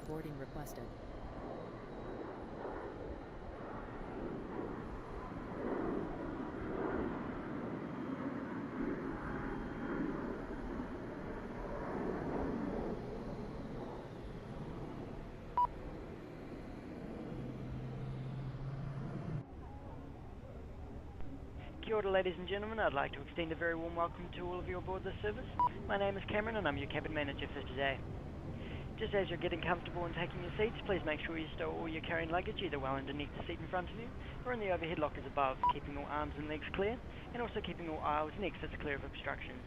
Boarding requested. Kia ora, ladies and gentlemen. I'd like to extend a very warm welcome to all of you aboard this service. My name is Cameron and I'm your cabin manager for today. Just as you're getting comfortable and taking your seats, please make sure you stow all your carrying luggage either well underneath the seat in front of you or in the overhead lockers above, keeping all arms and legs clear and also keeping all aisles and exits clear of obstructions.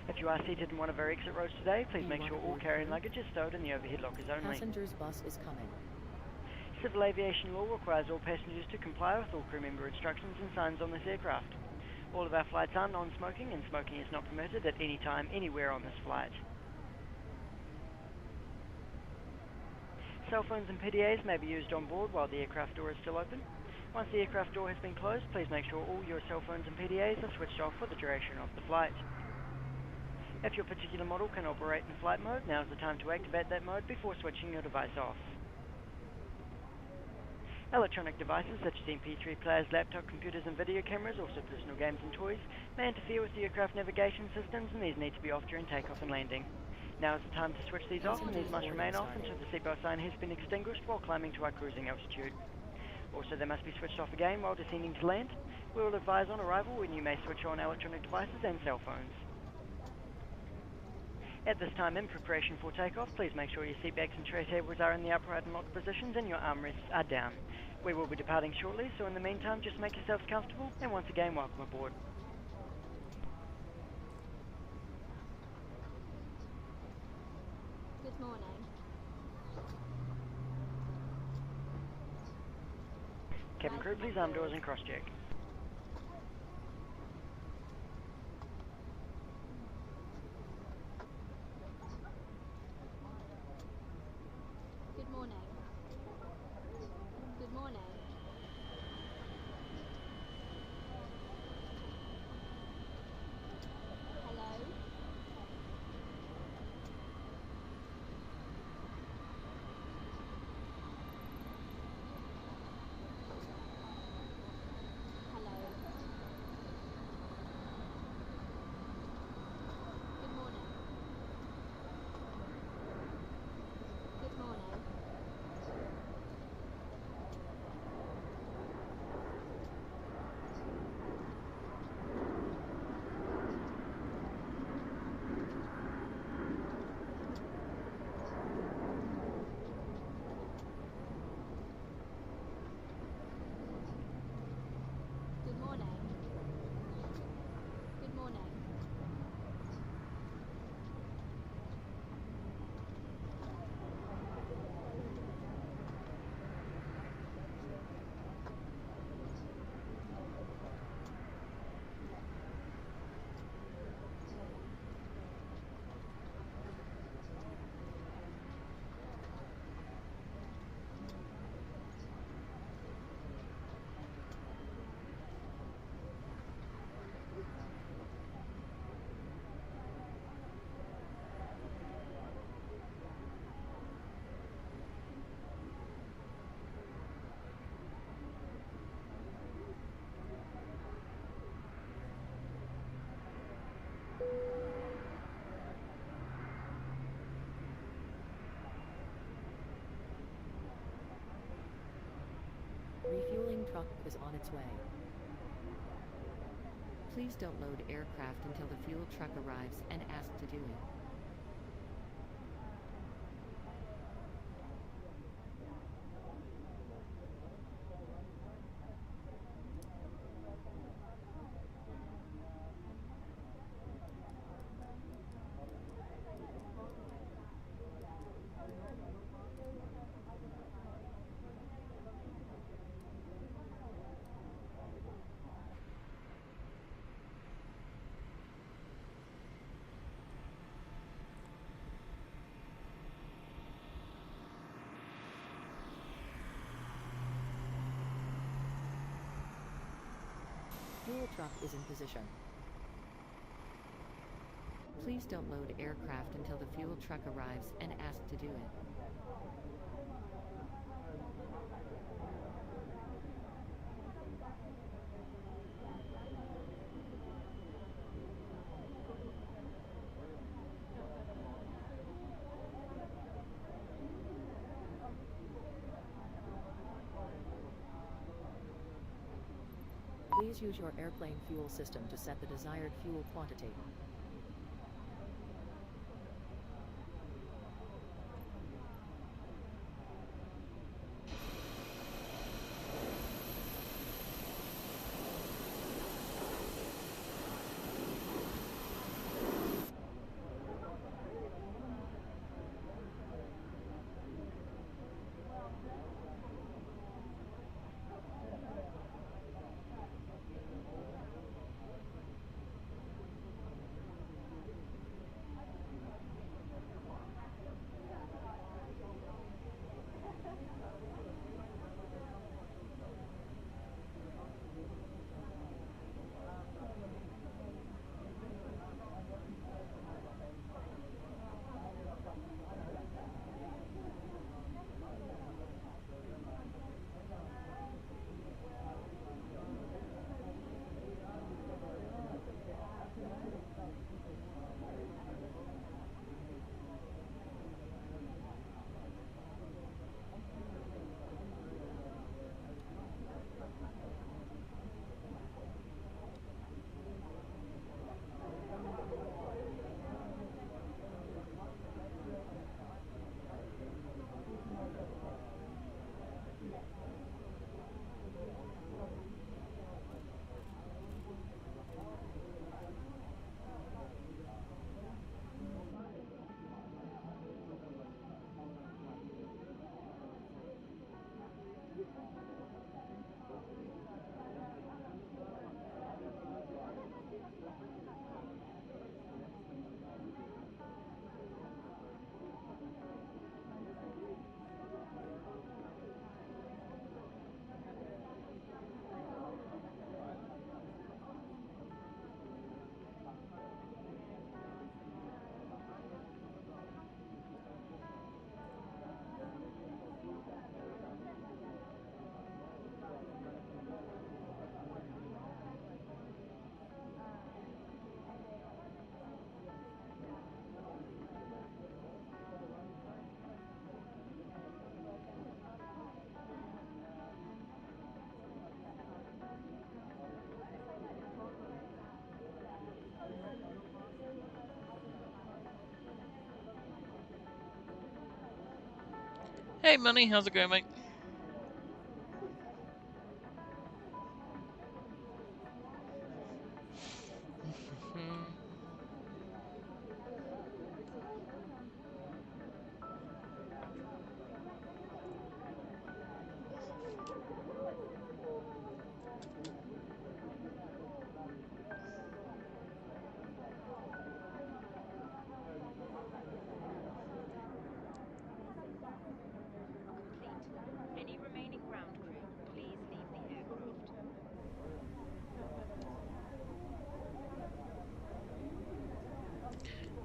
If you are seated in one of our exit rows today, please make sure all carrying luggage is stowed in the overhead lockers only. Passengers bus is coming. Civil aviation law requires all passengers to comply with all crew member instructions and signs on this aircraft. All of our flights are non-smoking and smoking is not permitted at any time, anywhere on this flight. Cell phones and PDAs may be used on board while the aircraft door is still open. Once the aircraft door has been closed, please make sure all your cell phones and PDAs are switched off for the duration of the flight. If your particular model can operate in flight mode, now is the time to activate that mode before switching your device off. Electronic devices such as MP3 players, laptop computers and video cameras, also personal games and toys, may interfere with the aircraft navigation systems and these need to be off during takeoff and landing. Now is the time to switch these off and these must remain off until the seatbelt sign has been extinguished while climbing to our cruising altitude. Also, they must be switched off again while descending to land. We will advise on arrival when you may switch on electronic devices and cell phones. At this time, in preparation for takeoff, please make sure your seat backs and tray tables are in the upright and locked positions and your armrests are down. We will be departing shortly, so in the meantime, just make yourselves comfortable and once again, welcome aboard. Good morning. Cabin crew, please arm doors and cross-check. Good morning. Good morning. Hello? Hello? Good morning. Good morning. Good morning. Good morning. Refueling truck is on its way. Please don't load aircraft until the fuel truck arrives and ask to do it. Fuel truck is in position. Please don't load aircraft until the fuel truck arrives and ask to do it. Please use your airplane fuel system to set the desired fuel quantity. Hey, Money, how's it going, mate?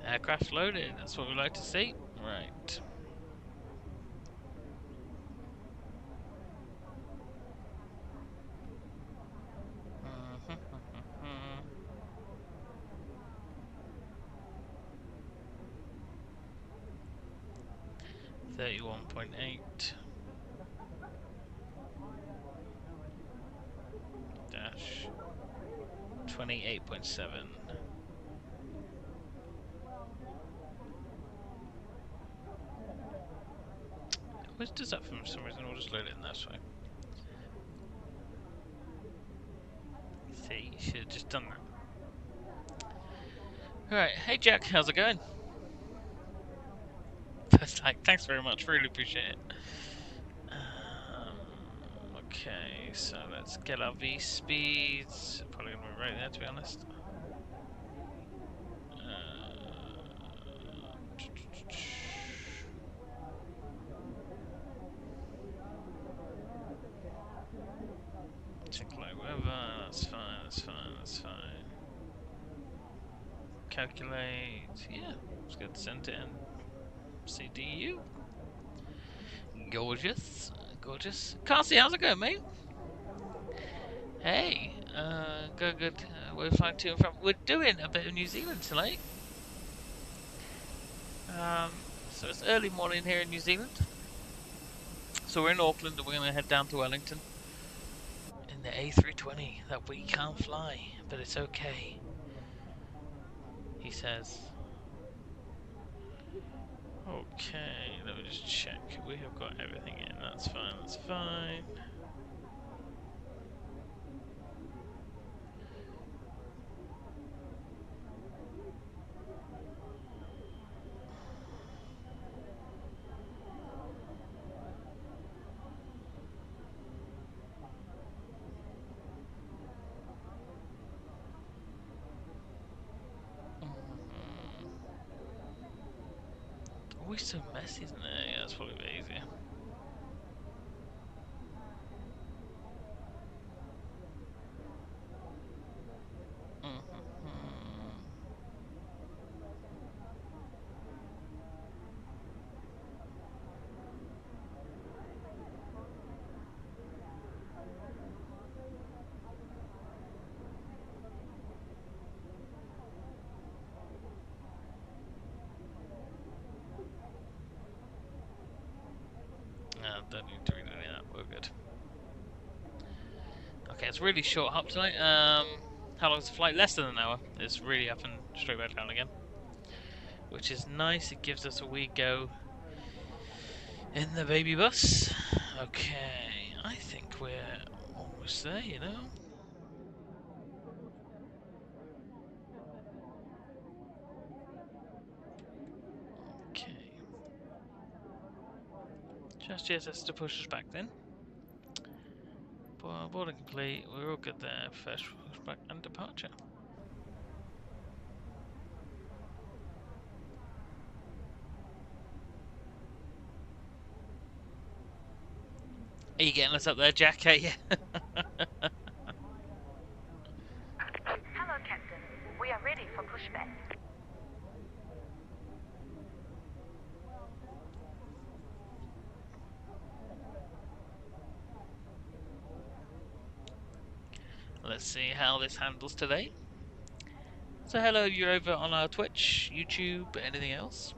Aircraft loaded, that's what we like to see. Right. Mhm. 31.8 dash 28.7. Always does that for some reason. We'll just load it in this way. See, you should have just done that. Alright, hey Jack, how's it going? First like, thanks very much, really appreciate it. Okay, so let's get our V speeds. Probably gonna be right there, to be honest. Check light weather, that's fine, that's fine, that's fine. calculate. Yeah, let's go to center and CDU. Gorgeous, gorgeous. Carsey, how's it going, mate? Hey, good. We're flying to and from. We're doing a bit of New Zealand tonight. So it's early morning here in New Zealand. So we're in Auckland and we're going to head down to Wellington in the A320 that we can't fly, but it's okay, he says. Okay, let me just check. We have got everything in. That's fine, that's fine. Always so messy, isn't it? Yeah, that's probably a bit easier. Don't need to read any of that. We're good. Okay, it's really short hop tonight. How long is the flight? Less than an hour. It's really up and straight back down again, which is nice. It gives us a wee go in the baby bus. Okay, I think we're almost there, you know. Okay. Just yet has to push us back then. Boarding complete. We're all good there. First pushback and departure. Are you getting us up there, Jack? Hey. Hello, Captain. We are ready for pushback. Let's see how this handles today. So hello, you're over on our Twitch, YouTube, anything else?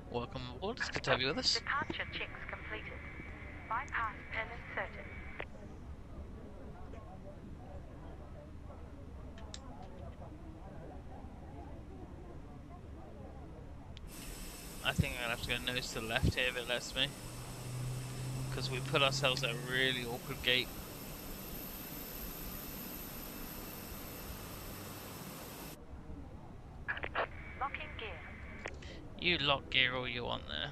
Welcome aboard, it's good to have you with us. Departure checks completed. Bypass pin inserted. I think I'm going to have to go nose to the left here if it lets me. Because we put ourselves at a really awkward gate. Locking gear. You lock gear all you want there.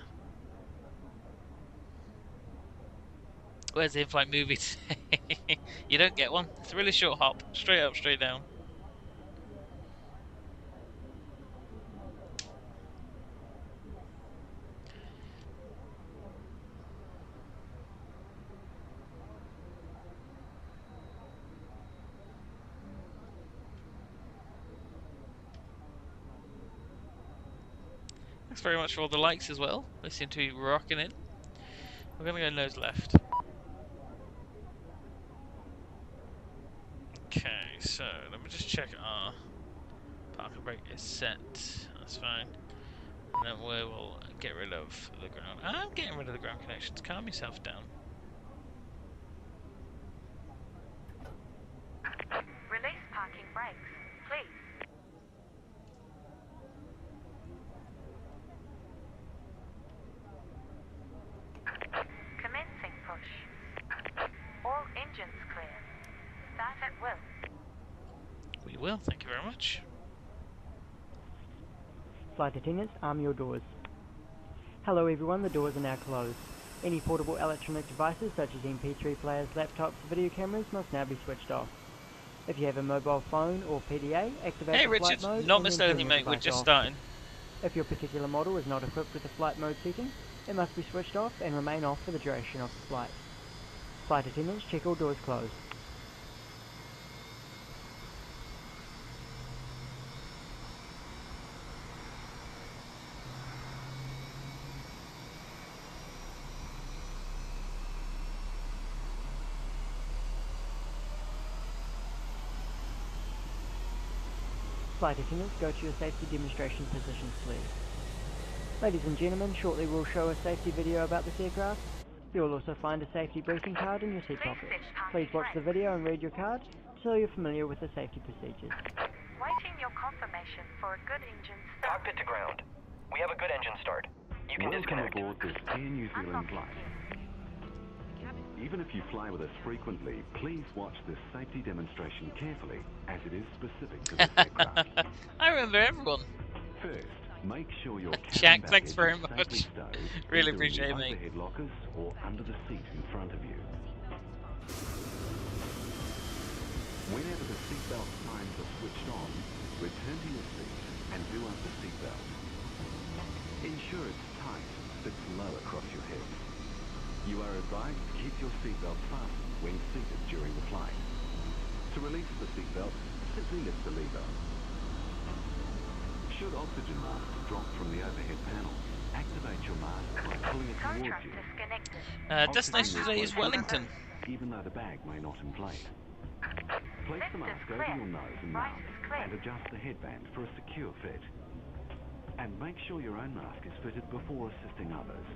Where's the in-flight movie today? You don't get one. It's a really short hop. Straight up, straight down. Thanks very much for all the likes as well. They seem to be rocking it. We're going to go nose left. Okay, so let me just check our parking brake is set. That's fine. And then we will get rid of the ground. I'm getting rid of the ground connections. Calm yourself down. Release parking brakes, please. Commencing push. All engines clear. Start at will. We will, thank you very much. Flight attendants, arm your doors. Hello everyone, the doors are now closed. Any portable electronic devices such as MP3 players, laptops, video cameras must now be switched off. If you have a mobile phone or PDA, activate Hey the Richard, flight mode not and then missed turn anything your mate, we're device just off. starting. If your particular model is not equipped with the flight mode setting, it must be switched off and remain off for the duration of the flight. Flight attendants, check all doors closed. Flight attendants, go to your safety demonstration positions, please. Ladies and gentlemen, shortly we'll show a safety video about this aircraft. You'll also find a safety briefing card in your seat pocket. Please watch the video and read your card so you're familiar with the safety procedures. Waiting your confirmation for a good engine start. Cockpit to ground. We have a good engine start. You can disconnect. Welcome aboard this Air New Zealand Unlocking flight. seat. Even if you fly with us frequently, please watch this safety demonstration carefully, as it is specific to this aircraft. I remember everyone. First, make sure your Jack, cabin thanks baggage very is much. safely stowed Really either in appreciate the it, mate. overhead lockers or under the seat in front of you. Whenever the seatbelt signs are switched on, return to your seat and do up the seatbelt. Ensure it's tight, fits low across your hips. You are advised to keep your seatbelt fastened when seated during the flight. To release the seatbelt, simply lift the lever. Should oxygen masks drop from the overhead panel, activate your mask by pulling it towards Contract you. disconnected. Destination today is Wellington. Even though the bag may not inflate. Place the Left is mask over clear. your nose and Right mouth is clear. and adjust the headband for a secure fit. And make sure your own mask is fitted before assisting others.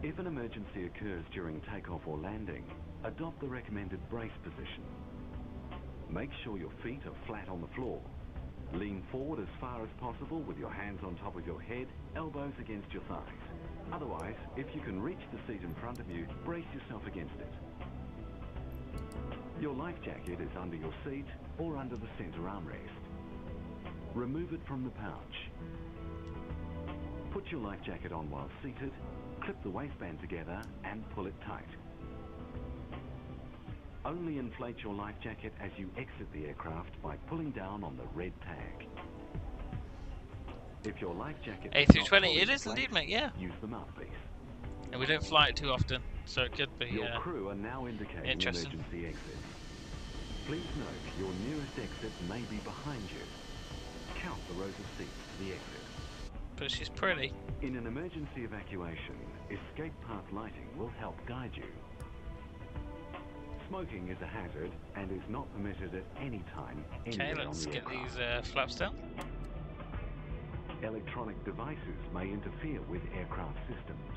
If an emergency occurs during takeoff or landing, adopt the recommended brace position. Make sure your feet are flat on the floor. Lean forward as far as possible with your hands on top of your head, elbows against your thighs. Otherwise, if you can reach the seat in front of you, brace yourself against it. Your life jacket is under your seat or under the center armrest. Remove it from the pouch. Put your life jacket on while seated, clip the waistband together and pull it tight. Only inflate your life jacket as you exit the aircraft by pulling down on the red tag. If your life jacket is not A320, fully it is inflated, indeed, mate, yeah. use the mouthpiece. And we don't fly it too often, so it could be Your crew are now indicating interesting. emergency exits. Please note your nearest exit may be behind you. Count the rows of seats to the exit. but she's pretty. In an emergency evacuation, escape path lighting will help guide you. Smoking is a hazard and is not permitted at any time Okay, anywhere on let's the get aircraft. these flaps down. Electronic devices may interfere with aircraft systems.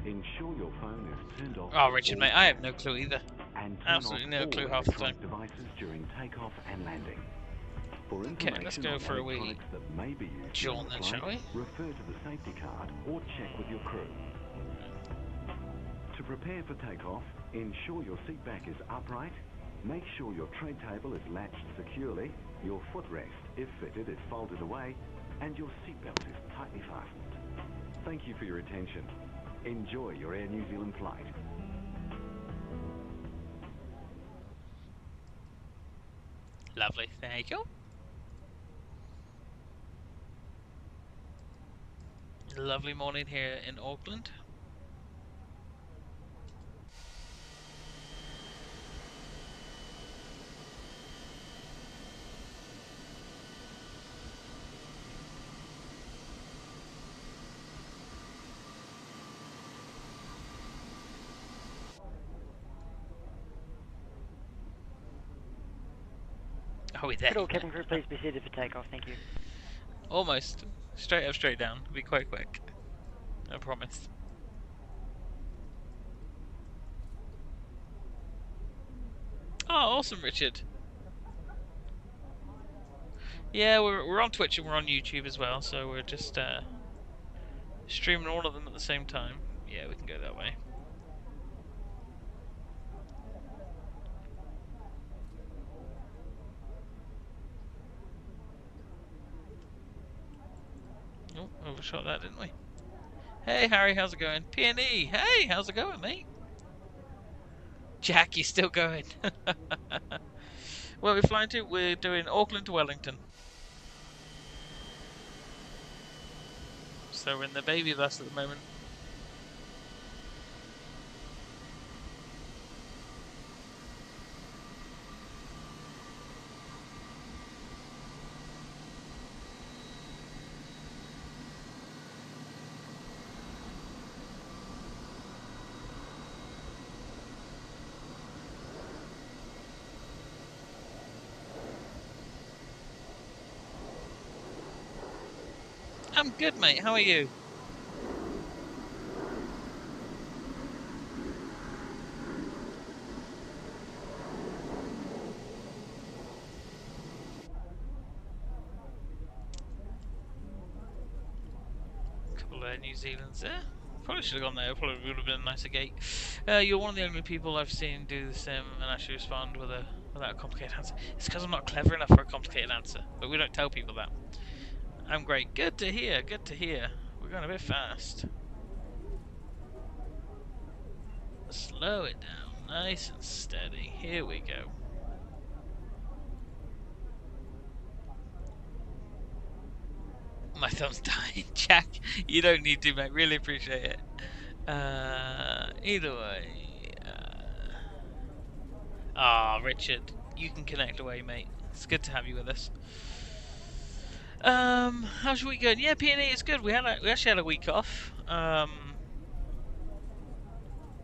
Ensure your phone is turned off. Oh, at Richard, all mate, I have no times, clue either. and turn Absolutely off no all clue half the time. electronic devices during takeoff and landing. For Okay, let's information go on for a wee electronics that may be used jaunt during then, the shall flight, refer to the safety card or check with your crew. To prepare for takeoff, ensure your seat back is upright, make sure your tray table is latched securely, your footrest, if fitted, is folded away, and your seatbelt is tightly fastened. Thank you for your attention. Enjoy your Air New Zealand flight. Lovely, thank you. Lovely morning here in Auckland. Are we there? Could all cabin crew please be seated for takeoff? Thank you. Almost. Straight up, straight down. It'll be quite quick. I promise. Oh, awesome, Richard. Yeah, we're on Twitch and we're on YouTube as well, so we're just streaming all of them at the same time. Yeah, we can go that way. Oh, overshot that, didn't we? Hey, Harry, how's it going? P&E, hey, how's it going, mate? Jack, you still going? Where are we flying to? We're doing Auckland to Wellington. So we're in the baby bus at the moment. I'm good, mate. How are you? Couple of New Zealand's there. Probably should have gone there. Probably would have been a nicer gate. You're one of the only people I've seen do the sim and actually respond without a complicated answer. It's because I'm not clever enough for a complicated answer, but we don't tell people that. I'm great. Good to hear. Good to hear. We're going a bit fast. Slow it down, nice and steady. Here we go. My thumb's dying, Jack. You don't need to, mate. Really appreciate it. Either way. Richard, you can connect away, mate. It's good to have you with us. How's your week going? Yeah, P&E is good. We actually had a week off.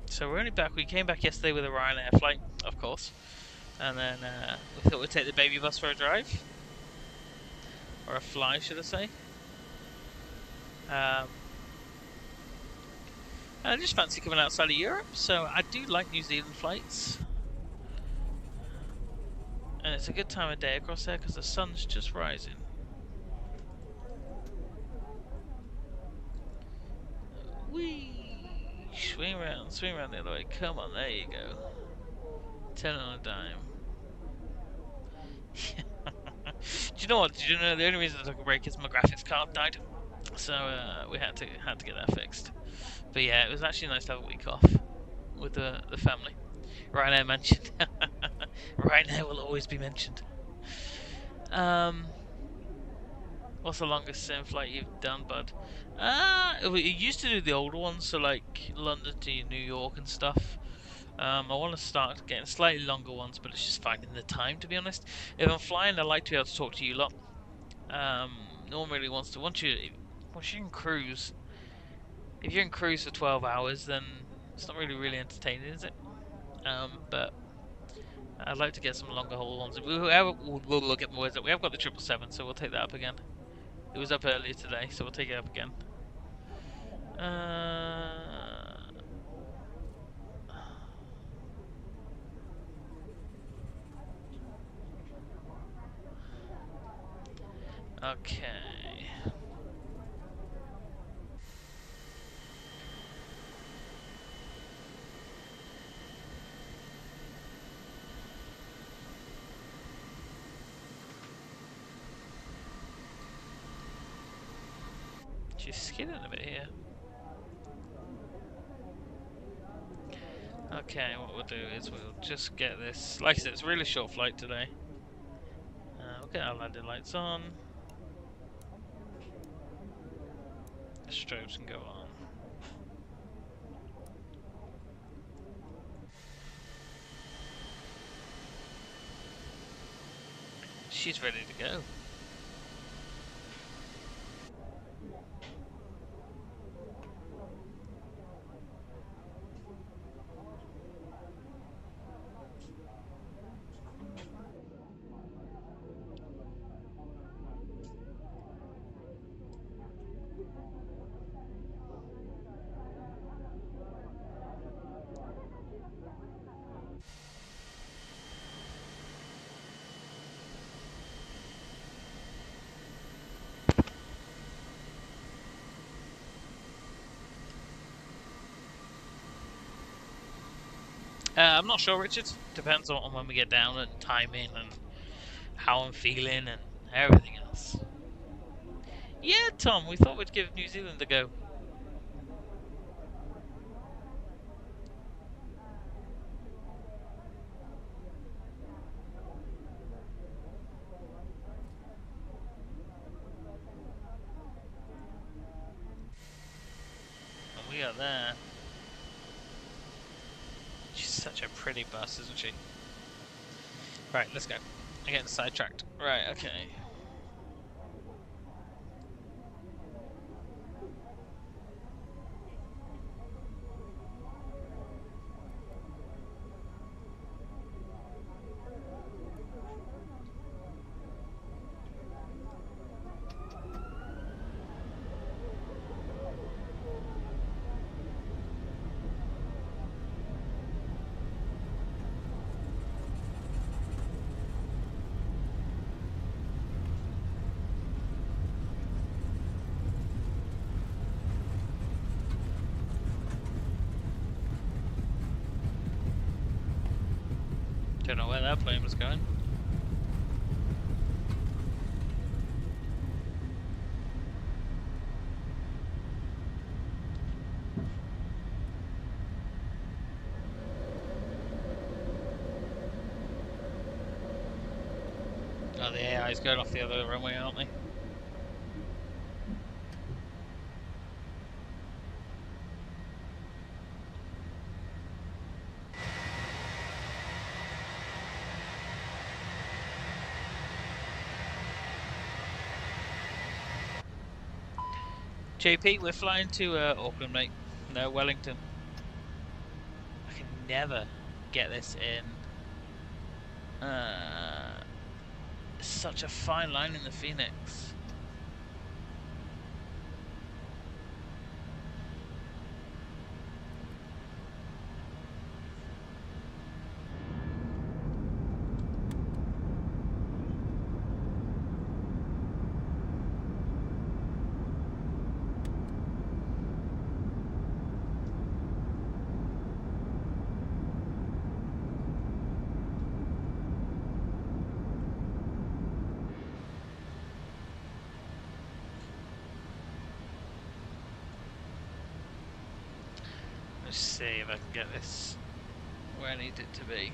So we're only back. We came back yesterday with a Ryanair flight, of course, and then we thought we'd take the baby bus for a drive, or a fly, should I say? I just fancy coming outside of Europe, so I do like New Zealand flights. And it's a good time of day across there because the sun's just rising. Whee! Swing around the other way. Come on, there you go. Turn on a dime. Do you know what? Did you know the only reason I took a break is my graphics card died, so we had to get that fixed. But yeah, it was actually nice to have a week off with the family. Ryanair mentioned. Ryanair will always be mentioned. What's the longest sim flight you've done, bud? We used to do the older ones, so like London to New York and stuff. I want to start getting slightly longer ones, but it's just finding the time, to be honest. If I'm flying, I like to be able to talk to you lot. No one really wants to. Once you're in cruise, if you're in cruise for 12 hours, then it's not really entertaining, is it? But I'd like to get some longer haul ones. We'll get more words up. We have got the 777, so we'll take that up again. It was up earlier today, so we'll take it up again. Okay. She's skidding a bit here. Okay, what we'll do is we'll just get this. Like I said, it's a really short flight today. We'll get our landing lights on. The strobes can go on. She's ready to go. I'm not sure, Richard. Depends on when we get down and timing and how I'm feeling and everything else. Yeah, Tom, we thought we'd give New Zealand a go. And we are there. She's such a pretty bus, isn't she? Right, let's go. I'm getting sidetracked. Right, okay. Don't know where that plane was going. Oh, the AI's going off the other runway, aren't they? JP, we're flying to Auckland, mate. No, Wellington. I can never get this in. Such a fine line in the Phoenix. Let's see if I can get this where I need it to be.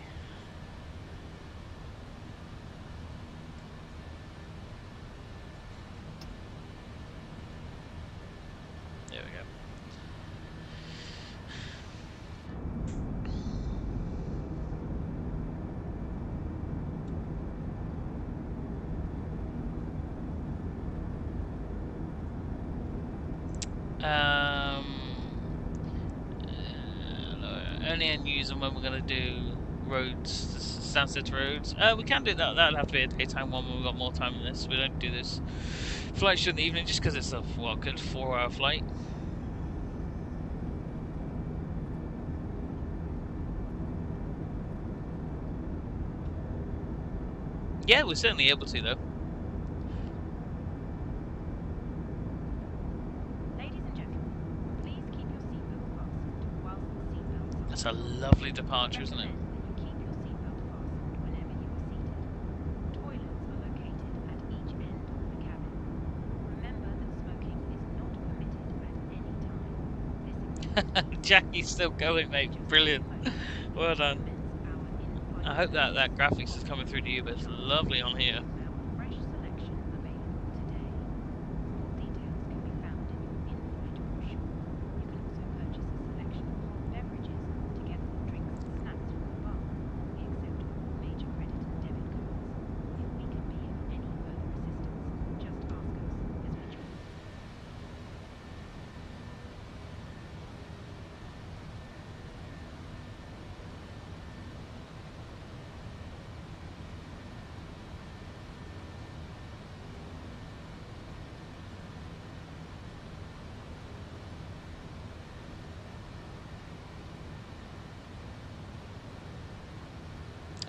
There we go. Only use them when we're going to do roads, sunset roads. We can do that. That'll have to be a daytime one when we've got more time than this. We don't do this flights during the evening just because it's a good 4-hour flight. Yeah, we're certainly able to though. That's a lovely departure, isn't it? Jackie's still going, mate. Brilliant. Well done. I hope that graphics is coming through to you, but it's lovely on here.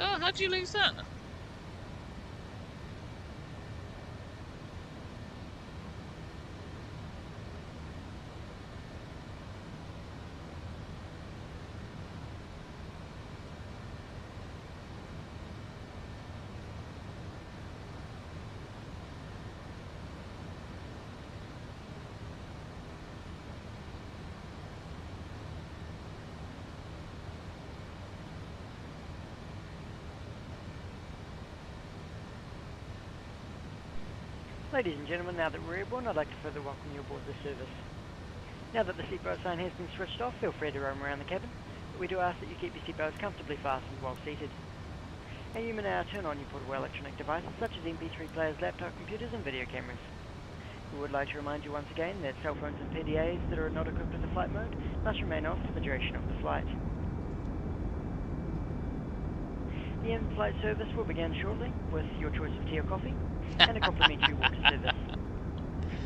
Oh, how'd you lose that? Ladies and gentlemen, now that we're airborne, I'd like to further welcome you aboard the service. Now that the seatbelt sign has been switched off, feel free to roam around the cabin, but we do ask that you keep your seatbelts comfortably fastened while seated. And you may now turn on your portable electronic devices such as MP3 players, laptop computers and video cameras. We would like to remind you once again that cell phones and PDAs that are not equipped with the flight mode must remain off for the duration of the flight. The in-flight service will begin shortly with your choice of tea or coffee and a complimentary water service.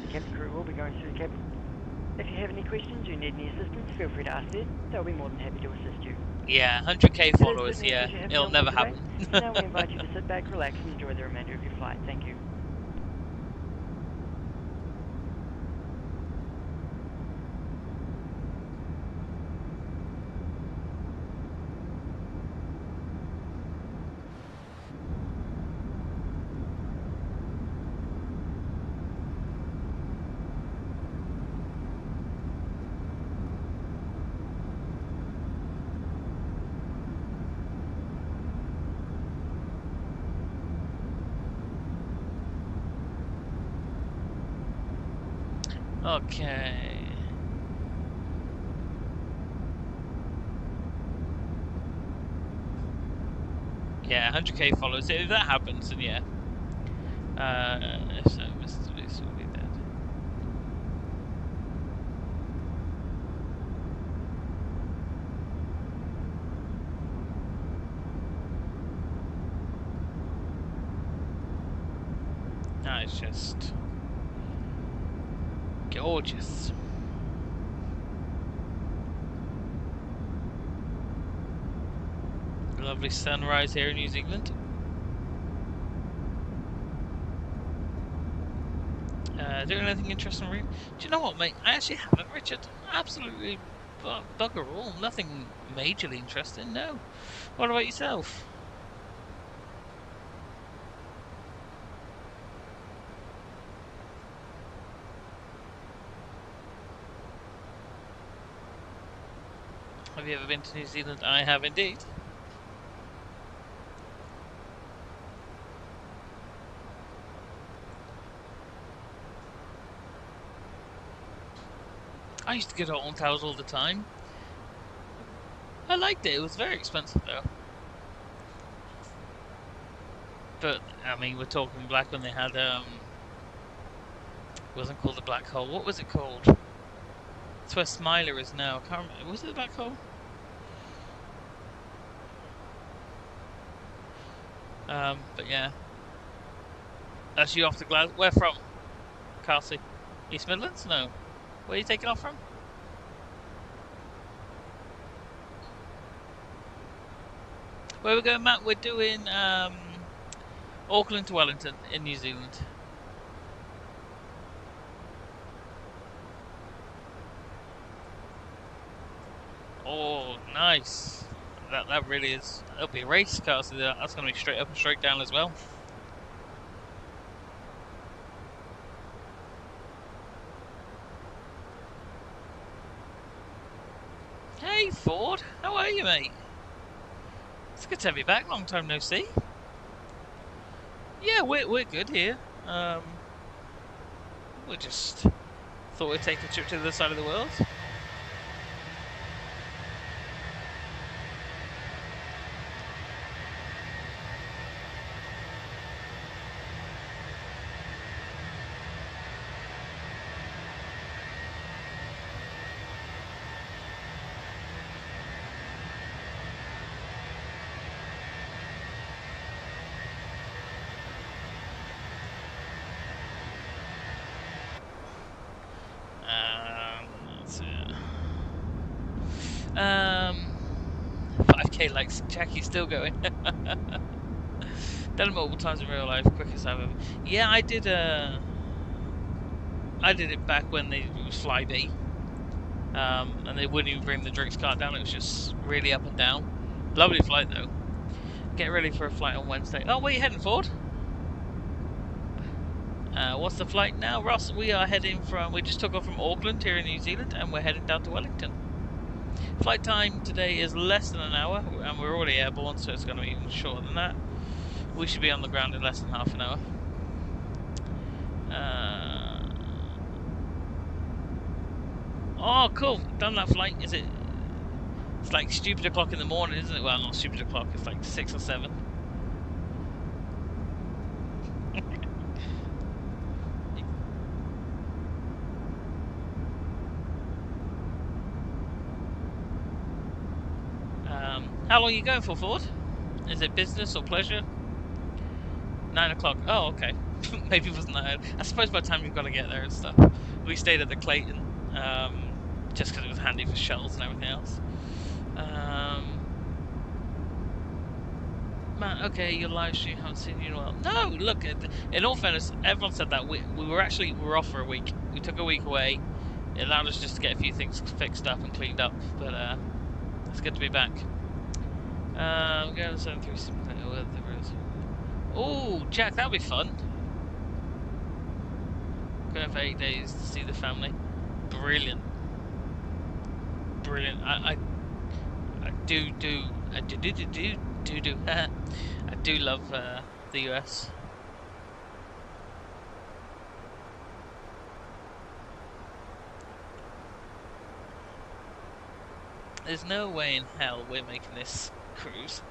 The cabin crew will be going through the cabin. If you have any questions or need any assistance, feel free to ask them. They'll be more than happy to assist you. Yeah, 100k followers, yeah. It'll never happen. Now we invite you to sit back, relax and enjoy the remainder of your flight. Thank you. Okay. Yeah, 100k followers. If that happens, then yeah. So Mr. Beast will be dead. That is just gorgeous. Lovely sunrise here in New Zealand. Doing anything interesting, Reed? Do you know what, mate? I actually haven't, Richard. Absolutely bugger all. Nothing majorly interesting, no. What about yourself? Have you ever been to New Zealand? I have indeed. I used to go to Alton Towers all the time. I liked it. It was very expensive though. But I mean, we're talking back when they had it wasn't called the Black Hole. What was it called? It's where Smiler is now. I can't remember. Was it the Black Hole? But yeah. That's you off to Glasgow. Where from? Cassie? East Midlands? No. Where are you taking off from? Where we going, Matt? We're doing Auckland to Wellington in New Zealand. Oh, nice. That really is. It'll be a race car, so that's going to be straight up and straight down as well. Hey Ford, how are you, mate? It's good to have you back. Long time no see. Yeah, we're good here. We just thought we'd take a trip to the other side of the world. That's it. 5k likes. Jackie's still going. Done it multiple times in real life. Quickest I've ever. Yeah, I did. I did it back when it was Flybe. And they wouldn't even bring the drinks cart down. It was just really up and down. Lovely flight though. Get ready for a flight on Wednesday. Oh, where are you heading, Ford? What's the flight now, Ross? We are heading from. We just took off from Auckland here in New Zealand, and we're heading down to Wellington. Flight time today is less than an hour, and we're already airborne, so it's going to be even shorter than that. We should be on the ground in less than half an hour. Oh, cool! Done that flight. Is it? It's like stupid o'clock in the morning, isn't it? Well, not stupid o'clock. It's like 6 or 7. How long are you going for, Ford? Is it business or pleasure? 9 o'clock. Oh, okay. Maybe it wasn't that. I suppose by the time you've got to get there and stuff. We stayed at the Clayton, just because it was handy for shuttles and everything else. Man, okay, your live stream, haven't seen you in a while. No, look, in all fairness, everyone said that. We were off for a week. We took a week away. It allowed us just to get a few things fixed up and cleaned up, but it's good to be back. We're going to 737. Oh, Jack, that'll be fun. Going for 8 days to see the family. Brilliant. Brilliant. I do love the US. There's no way in hell we're making this cruise.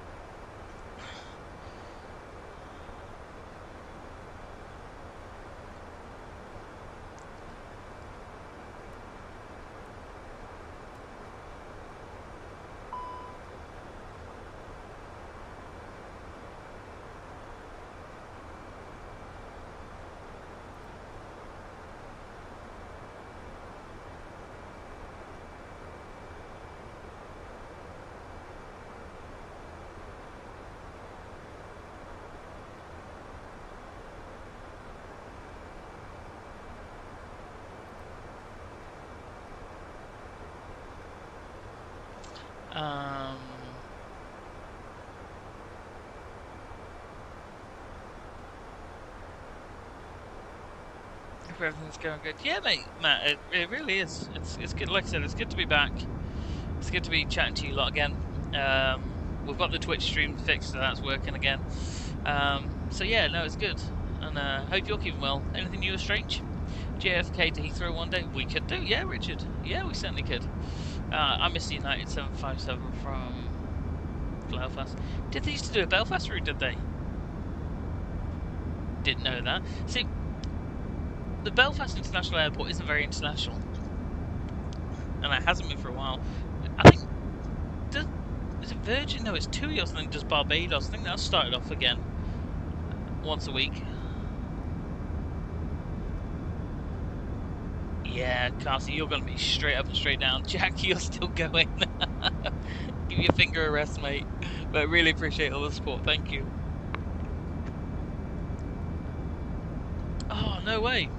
If everything's going good, yeah, mate, Matt, it really is. It's good. Like I said, it's good to be back. It's good to be chatting to you lot again. We've got the Twitch stream fixed, so that's working again. So yeah, no, it's good, and hope you're keeping well. Anything new or strange? JFK to Heathrow one day? We could do, yeah, Richard. Yeah, we certainly could. I miss the United 757 from Belfast. Did they used to do a Belfast route, did they? Didn't know that. See, the Belfast International Airport isn't very international. And it hasn't been for a while. I think... Is it Virgin? No, it's TUI or something, just Barbados. I think that started off again. Once a week. Yeah, Cassie, you're going to be straight up and straight down. Jack, you're still going. Give your finger a rest, mate. But I really appreciate all the support. Thank you. Oh, no way.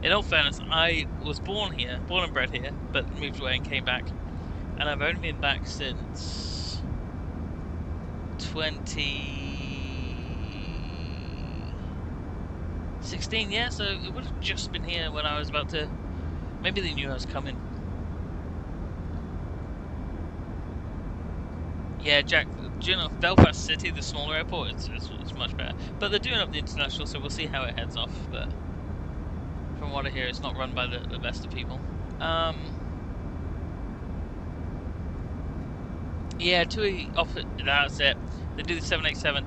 In all fairness, I was born here, born and bred here, but moved away and came back. And I've only been back since 2016, yeah, so it would have just been here when I was about to... Maybe they knew I was coming. Yeah, Jack, do you know, Belfast City, the smaller airport, it's much better. But they're doing up the international, so we'll see how it heads off, but... From what I hear, it's not run by the best of people. Yeah, TUI offer. That's it. They do the 787.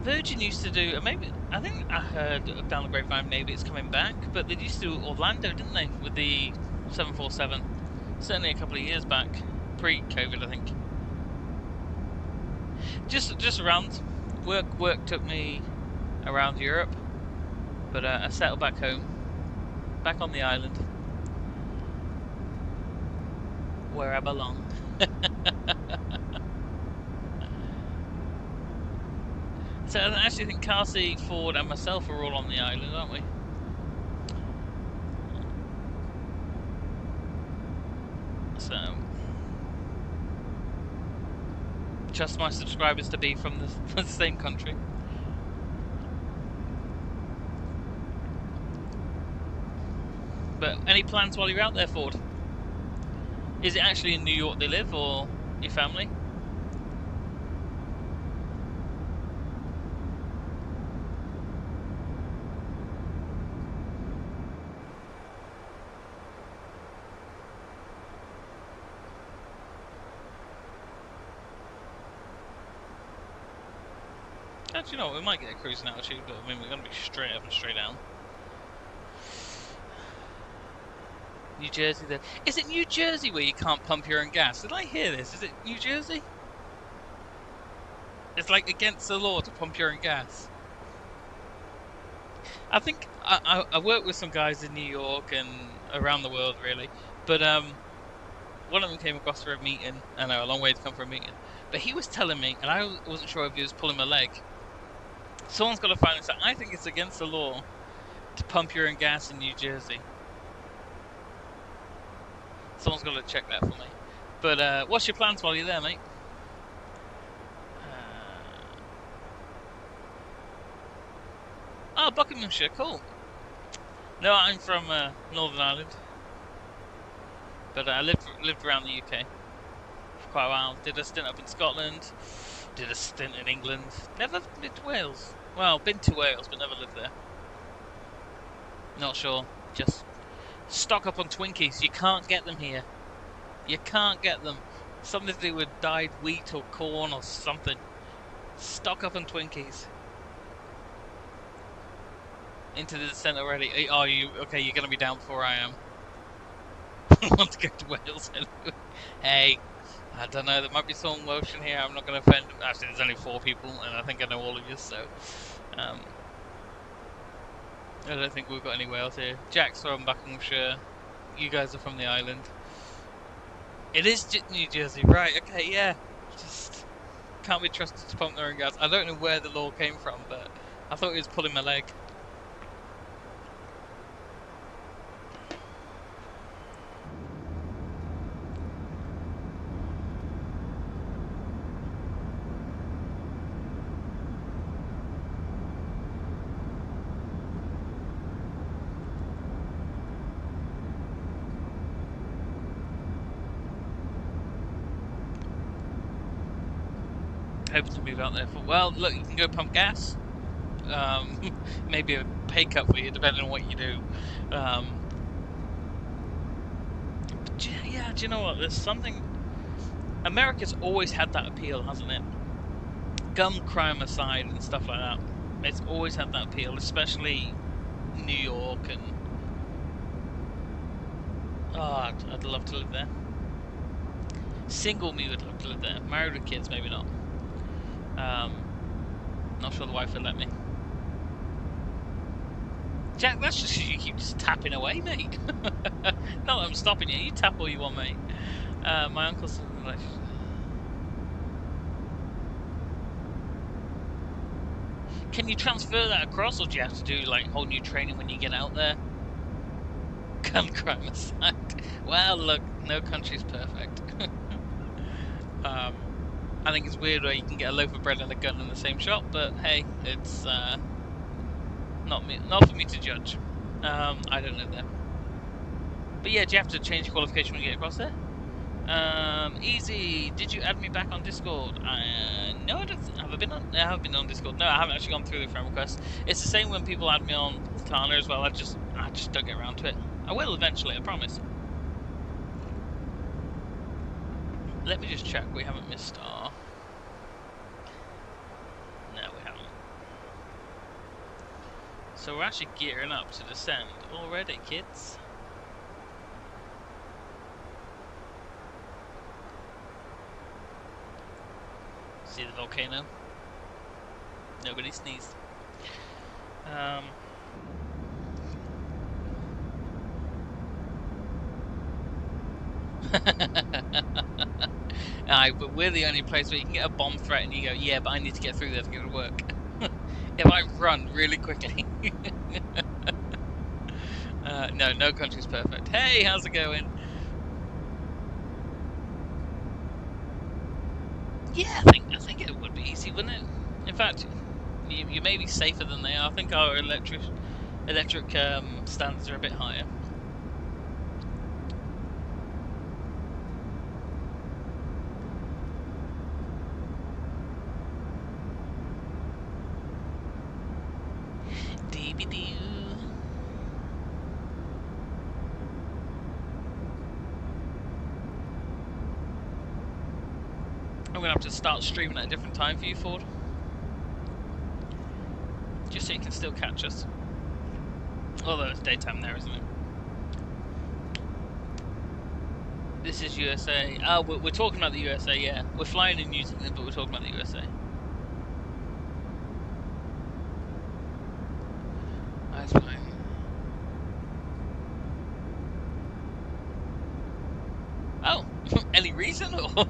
Virgin used to do. Maybe I think I heard down the grapevine. Maybe it's coming back. But they used to do Orlando, didn't they, with the 747? Certainly a couple of years back, pre-COVID, I think. Just around. Work took me around Europe. But I settled back home, back on the island, where I belong. So I actually think Cassie, Ford and myself are all on the island, aren't we? So, trust my subscribers to be from the same country. But any plans while you're out there, Ford? Is it actually in New York they live, or your family? Actually, you know, we might get a cruising altitude, but I mean, we're going to be straight up and straight down. New Jersey then. Is it New Jersey where you can't pump your own gas? Did I hear this? Is it New Jersey? It's like against the law to pump your own gas. I think I work with some guys in New York and around the world really, but one of them came across for a meeting. I know, a long way to come for a meeting, but he was telling me, and I wasn't sure if he was pulling my leg. Someone's got to find this out. I think it's against the law to pump your own gas in New Jersey. Someone's got to check that for me. But what's your plans while you're there, mate? Oh, Buckinghamshire, cool. No, I'm from Northern Ireland, but I lived around the UK for quite a while. Did a stint up in Scotland, did a stint in England. Never been to Wales. Well, been to Wales, but never lived there. Not sure. Just Stock up on Twinkies. You can't get them here. You can't get them. Something to do with dyed wheat or corn or something. Stock up on Twinkies. Into the descent already. Oh, you okay? You're gonna be down before I am. I want to go to Wales anyway. Hey, I don't know. There might be someone Welsh in here. I'm not gonna offend. Actually, there's only 4 people, and I think I know all of you. So, I don't think we've got any Wales here. Jack's from Buckinghamshire. You guys are from the island. It is New Jersey, right? Okay, yeah. Just can't be trusted to pump their own gas. I don't know where the law came from, but I thought he was pulling my leg. Hoping to move out there for, well, look, you can go pump gas. Maybe a pay cut for you, depending on what you do. But yeah, do you know what? There's something. America's always had that appeal, hasn't it? Gun crime aside and stuff like that, it's always had that appeal, especially New York and. Oh, I'd love to live there. Single me would love to live there. Married with kids, maybe not. Not sure the wife would let me. Jack, that's just because you keep just tapping away, mate. Not that I'm stopping you. You tap all you want, mate. My uncle's in a relationship. Can you transfer that across, or do you have to do like whole new training when you get out there? Gun crime aside. Well, look, no country's perfect. I think it's weird where you can get a loaf of bread and a gun in the same shop, but hey, it's not for me to judge. I don't know that. But yeah, do you have to change your qualification when you get across there? Easy. Did you add me back on Discord? No, I don't. Have I been on? I have been on Discord. No, I haven't actually gone through the friend request. It's the same when people add me on Tana as well. I just don't get around to it. I will eventually, I promise. Let me just check we haven't missed our... No, we haven't. So we're actually gearing up to descend already, kids. See the volcano? Nobody sneezed. Aye, but we're the only place where you can get a bomb threat and you go, yeah, but I need to get through there to go to work. If I run really quickly. No country's perfect. Hey, how's it going? Yeah, I think it would be easy, wouldn't it? In fact, you may be safer than they are. I think our electric standards are a bit higher. I'm gonna have to start streaming at a different time for you, Ford. Just so you can still catch us. Although it's daytime there, isn't it? This is USA. Oh, we're talking about the USA, yeah. We're flying in New Zealand, but we're talking about the USA. That's fine. Oh, any reason, or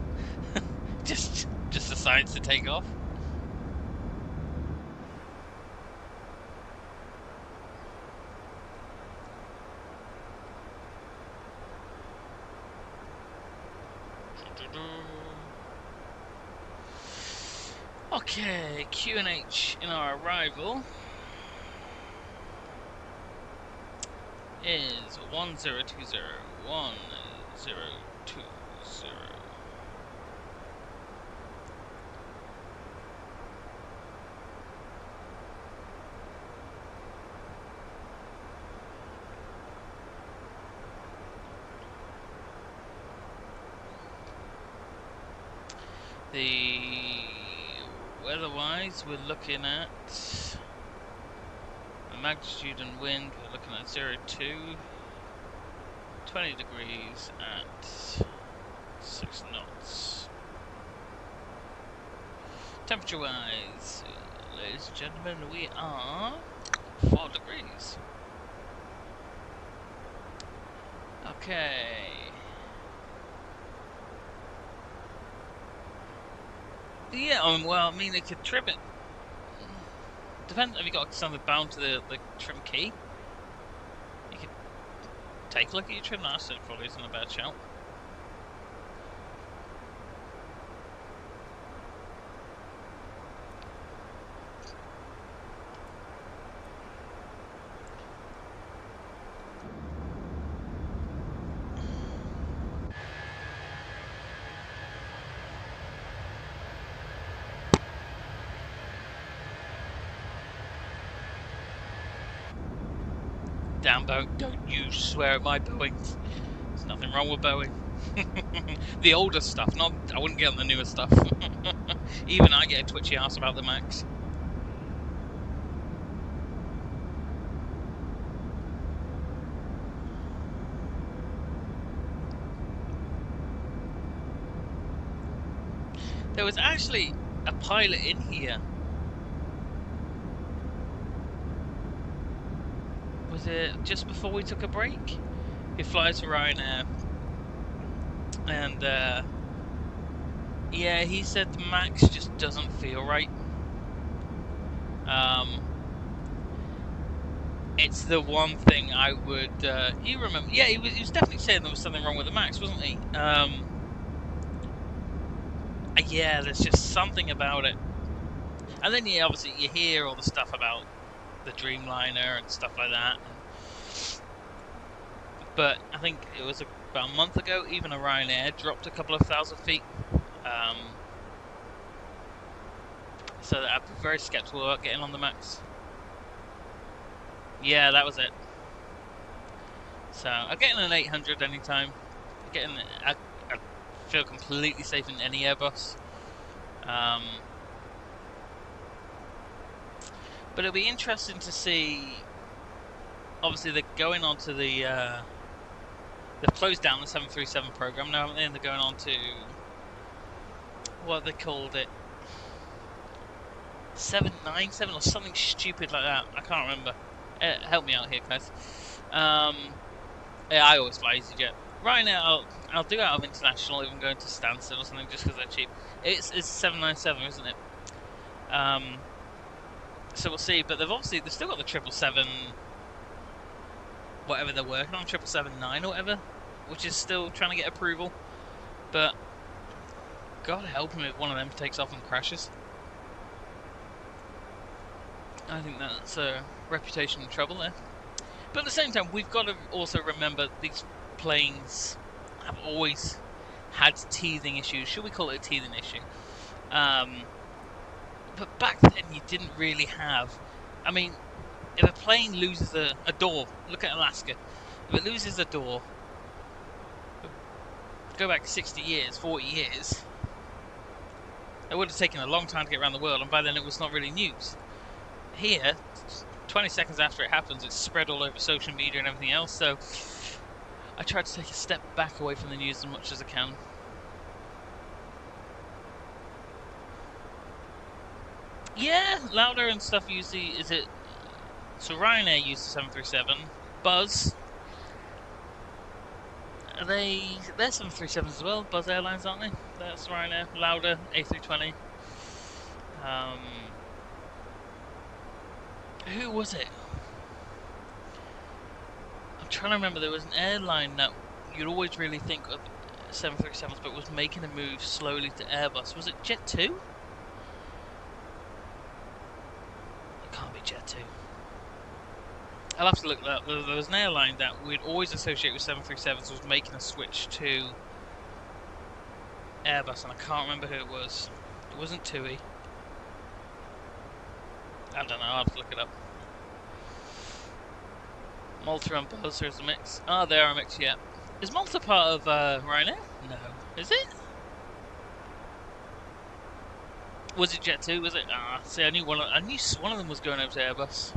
just decides to take off? Okay, Q&H in our arrival is 1020. 1020. The weather-wise, we're looking at the magnitude and wind. We're looking at 0 to 20 degrees at 6 knots. Temperature-wise, ladies and gentlemen, we are 4 degrees. Okay. Yeah, well, I mean, they could trim it. Depends. Have you got something bound to the trim key? You could take a look at your trim. That's probably isn't a bad shout. Damn Boeing, don't you swear at my Boeing. There's nothing wrong with Boeing. The older stuff, I wouldn't get on the newer stuff. Even I get a twitchy ass about the Max. There was actually a pilot in here. Was it just before we took a break? He flies for Ryanair, and yeah, he said the Max just doesn't feel right. It's the one thing I would. You remember? Yeah, he was definitely saying there was something wrong with the Max, wasn't he? Yeah, there's just something about it. And then obviously you hear all the stuff about the Dreamliner and stuff like that. But I think it was about a month ago, even a Ryanair dropped a couple of 1,000 feet. So that I'm very skeptical about getting on the Max. Yeah, that was it. So I'm getting an 800 anytime. I feel completely safe in any Airbus. But it'll be interesting to see. Obviously, they're going on to the. They've closed down the 737 program now, haven't they? And they're going on to what they called it, 797 or something stupid like that. I can't remember. Help me out here, guys. Yeah, I always fly EasyJet. Ryanair, I'll do out of international, even going to Stansted or something, just because they're cheap. It's 797, isn't it? So we'll see. But they've still got the 777, whatever they're working on, 777-9 or whatever, which is still trying to get approval. But God help them if one of them takes off and crashes. I think that's a reputation in trouble there. But at the same time, we've got to also remember these planes have always had teething issues. Should we call it a teething issue? But back then you didn't really have. I mean, if a plane loses a door, look at Alaska. If it loses a door, go back 60 years, 40 years, it would have taken a long time to get around the world, and by then it was not really news. Here, 20 seconds after it happens, it's spread all over social media and everything else, so I try to take a step back away from the news as much as I can. Yeah, Lauda and stuff usually, so Ryanair used the 737, Buzz, they're 737s as well, Buzz Airlines, aren't they? That's Ryanair, Lauda, A320. Who was it? I'm trying to remember. There was an airline that you'd always really think of 737s, but was making a move slowly to Airbus. Was it Jet2? It can't be Jet2. I'll have to look that up. There was an airline that we'd always associate with 737s was making a switch to Airbus, and I can't remember who it was. It wasn't TUI. I don't know, I'll have to look it up. Malta and Buzz, there's a mix. Ah, they are a mix, yeah. Is Malta part of Ryanair? No. Is it? Was it Jet 2? Was it? Ah, see, I knew one of them was going over to Airbus.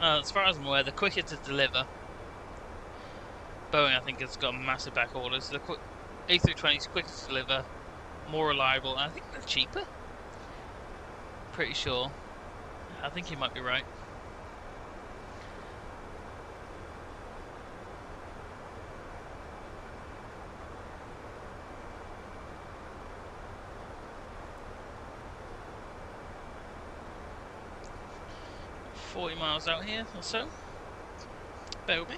As far as I'm aware, the quicker to deliver. Boeing, I think, has got massive back orders. The A320 is quicker to deliver, more reliable, and I think they're cheaper. Pretty sure. I think you might be right. $40 out here or so. Bear with me.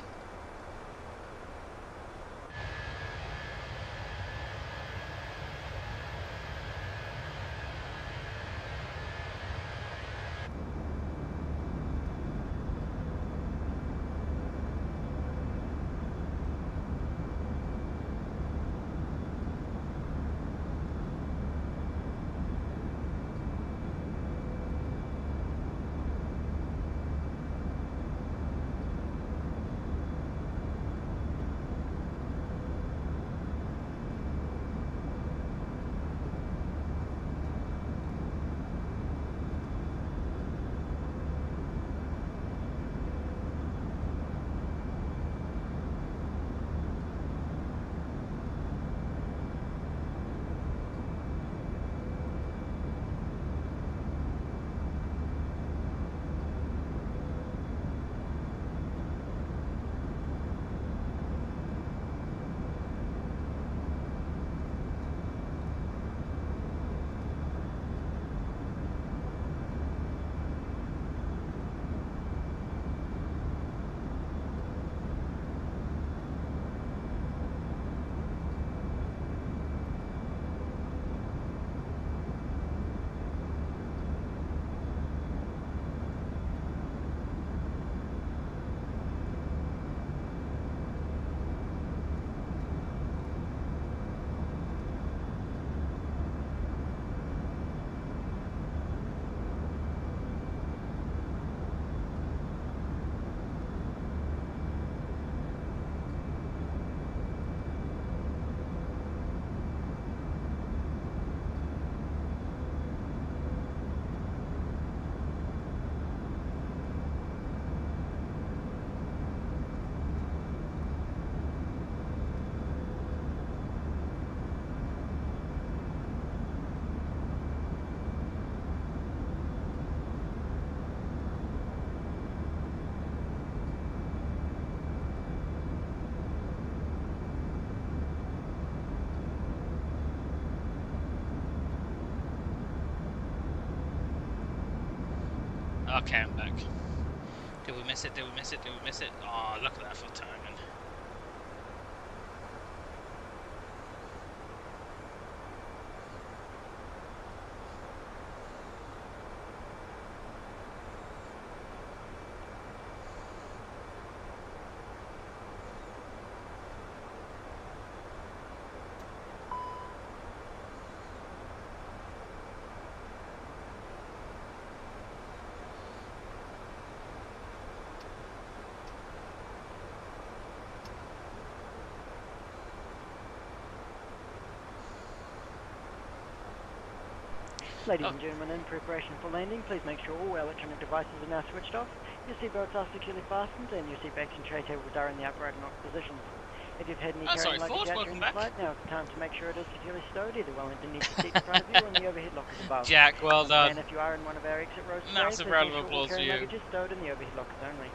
Okay, I'm back. Did we miss it? Did we miss it? Did we miss it? Oh, look at that for timing. Ladies and gentlemen, in preparation for landing, please make sure all electronic devices are now switched off, your seatbelts are securely fastened, and your seatbacks and tray tables are in the upright and locked positions. If you've had any carrying luggage out during the flight, now is the time to make sure it is securely stowed, either well underneath the seat in front of you or in the overhead lockers above. Jack, well done. And if you are in one of our exit rows today, Massive please round make of sure all applause for carrying you. luggage is stowed in the overhead lockers only.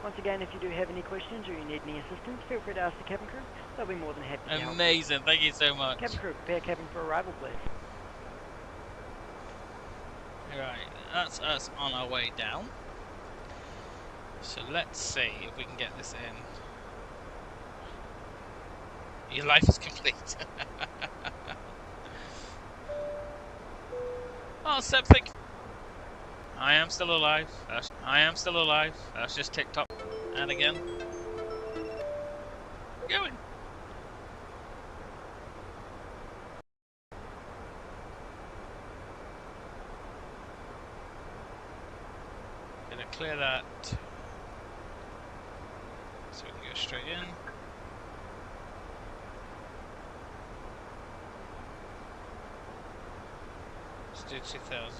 Once again, if you do have any questions or you need any assistance, feel free to ask the cabin crew. They'll be more than happy to help. Amazing, thank you so much. Cabin crew, prepare cabin for arrival, please. Right, that's us on our way down. So let's see if we can get this in. Your life is complete. Oh, Seb, thank you. I am still alive. I am still alive. That's just TikTok. And again. Going. Gonna clear that. So we can go straight in. to do 2,000.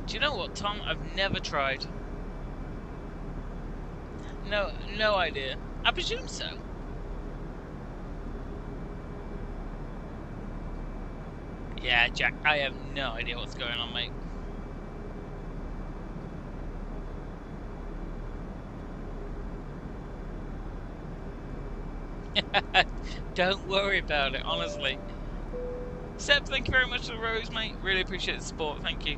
Do you know what, Tom? I've never tried. No idea. I presume so. Yeah, Jack, I have no idea what's going on, mate. Don't worry about it, honestly. Seb, thank you very much for the rose, mate. Really appreciate the support. Thank you.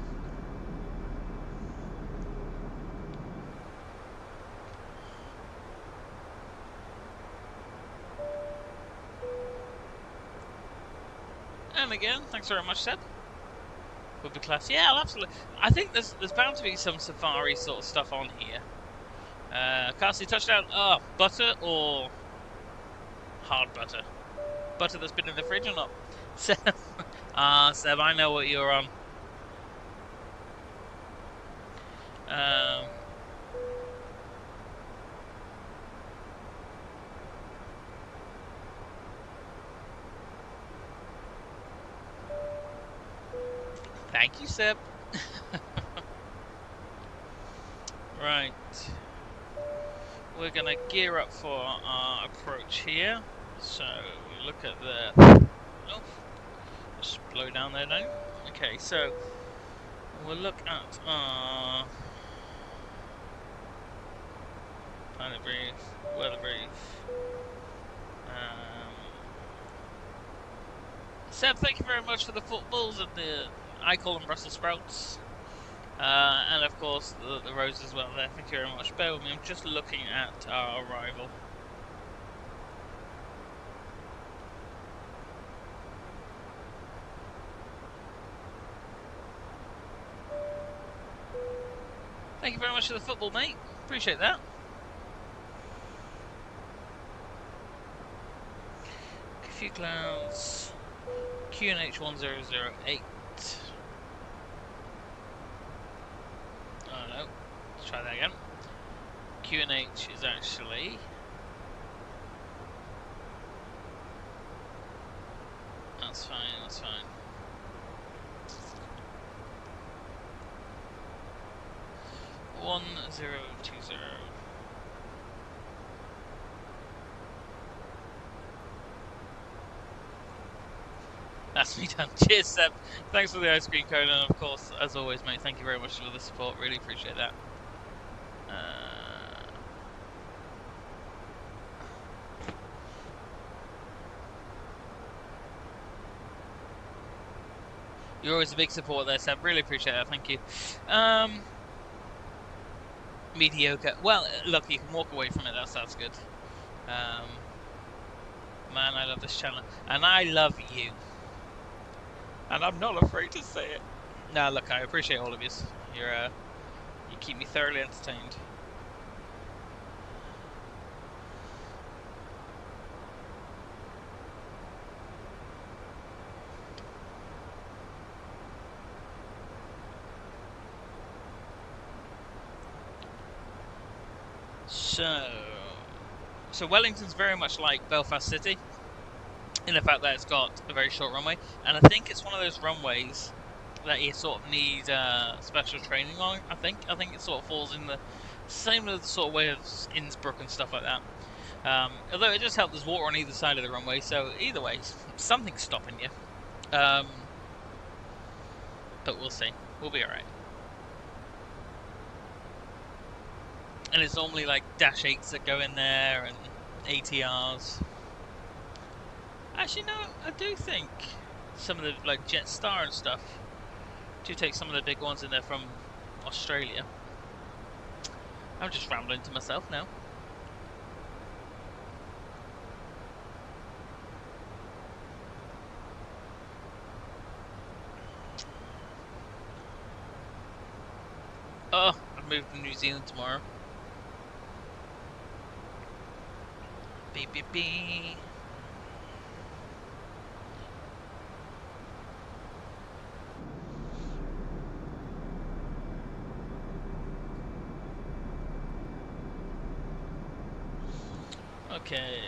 And again, thanks very much, Seb. Would be class. Yeah, absolutely. I think there's bound to be some safari sort of stuff on here. Cassie touchdown. Oh, butter or hard butter? Butter that's been in the fridge or not? Seb, Seb, I know what you're on. Thank you, Seb. Right. We're gonna gear up for our approach here. So we look at the. Oh, just blow down there now. Okay, so we'll look at our pilot brief, weather brief. Seb, thank you very much for the footballs and the. I call them Brussels sprouts. And of course the rose as well there. Thank you very much. Bear with me, I'm just looking at our arrival. Thank you very much for the football, mate. Appreciate that. A few clouds. QNH 1008. Oh no, let's try that again. QNH is actually that's fine, that's fine. One 1020. That's me done. Cheers, Seb. Thanks for the ice cream cone, and of course, as always, mate, thank you very much for the support. Really appreciate that. You're always a big support there, Seb. Really appreciate that. Thank you. Mediocre. Well, look, you can walk away from it. That sounds good. Man, I love this channel, and I love you. And I'm not afraid to say it. Nah, look, I appreciate all of you. You keep me thoroughly entertained. So Wellington's very much like Belfast City, in the fact that it's got a very short runway, and I think it's one of those runways that you sort of need special training on. I think it sort of falls in the same sort of way as Innsbruck and stuff like that. Although it does help, there's water on either side of the runway, so either way, something's stopping you. But we'll see. We'll be alright. And it's normally like Dash 8s that go in there and ATRs. Actually, no, I do think some of the like Jetstar and stuff do take some of the big ones in there from Australia. I'm just rambling to myself now. Oh, I've moved to New Zealand tomorrow. Beep beep beep. Okay.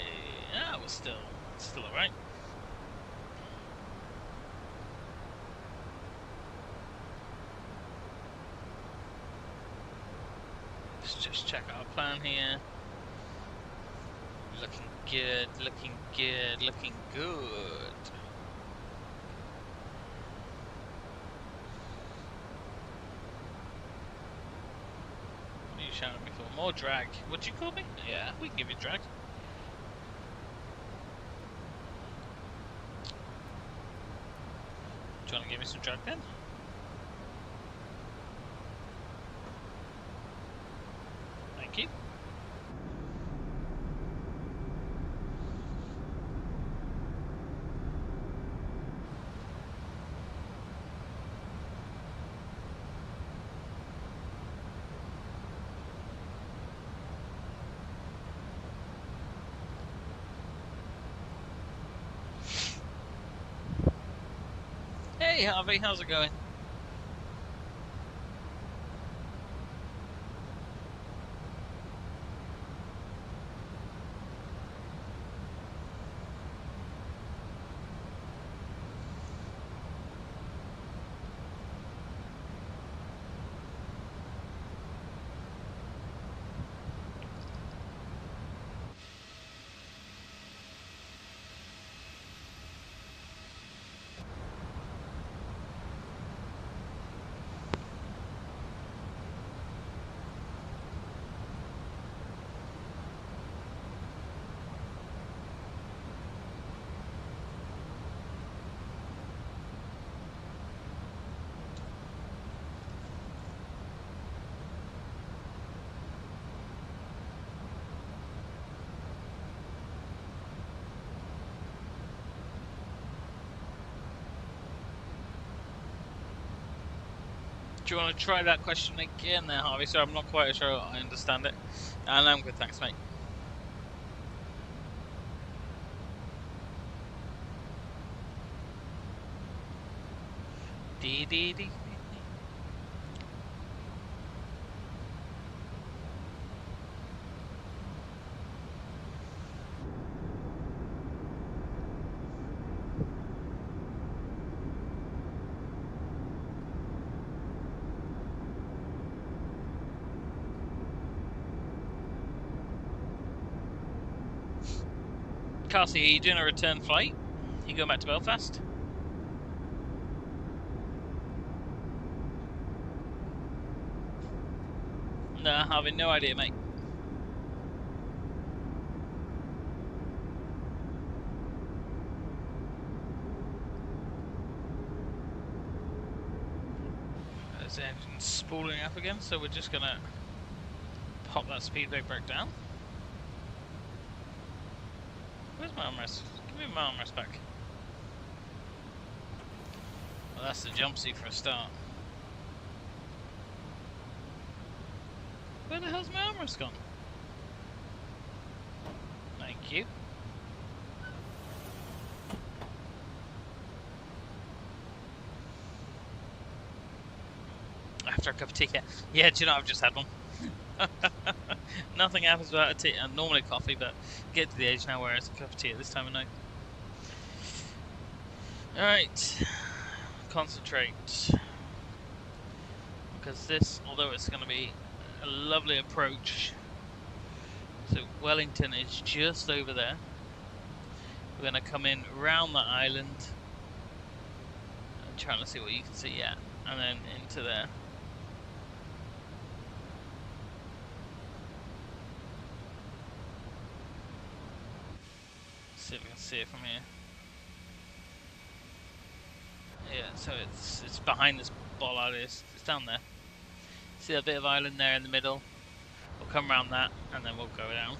Yeah, we're still alright. Let's just check our plan here. Looking good, looking good, looking good. What are you shouting at me for? More drag. What'd you call me? Yeah, we can give you drag. Do you want to give me some drag then? Thank you. Hey Harvey, how's it going? Do you want to try that question again there, Harvey? So I'm not quite sure I understand it. And I'm good, thanks, mate. Dee dee dee. Cassie, are you doing a return flight? You going back to Belfast? No, Harvey, no idea, mate. There's the engine spooling up again, so we're just gonna pop that speedway brake down. Where's my armrest? Give me my armrest back. Well, that's the jump seat for a start. Where the hell's my armrest gone? Thank you. After a cup of tea, yeah. Do you know I've just had one? Nothing happens without a tea. Normally coffee, but get to the age now where it's a cup of tea at this time of night. Alright, concentrate. Because this, although it's going to be a lovely approach, so Wellington is just over there. We're going to come in round the island. I'm trying to see what you can see, yeah. And then into there. See if we can see it from here. Yeah, so it's behind this bollard. It's down there. See a bit of island there in the middle. We'll come around that and then we'll go down.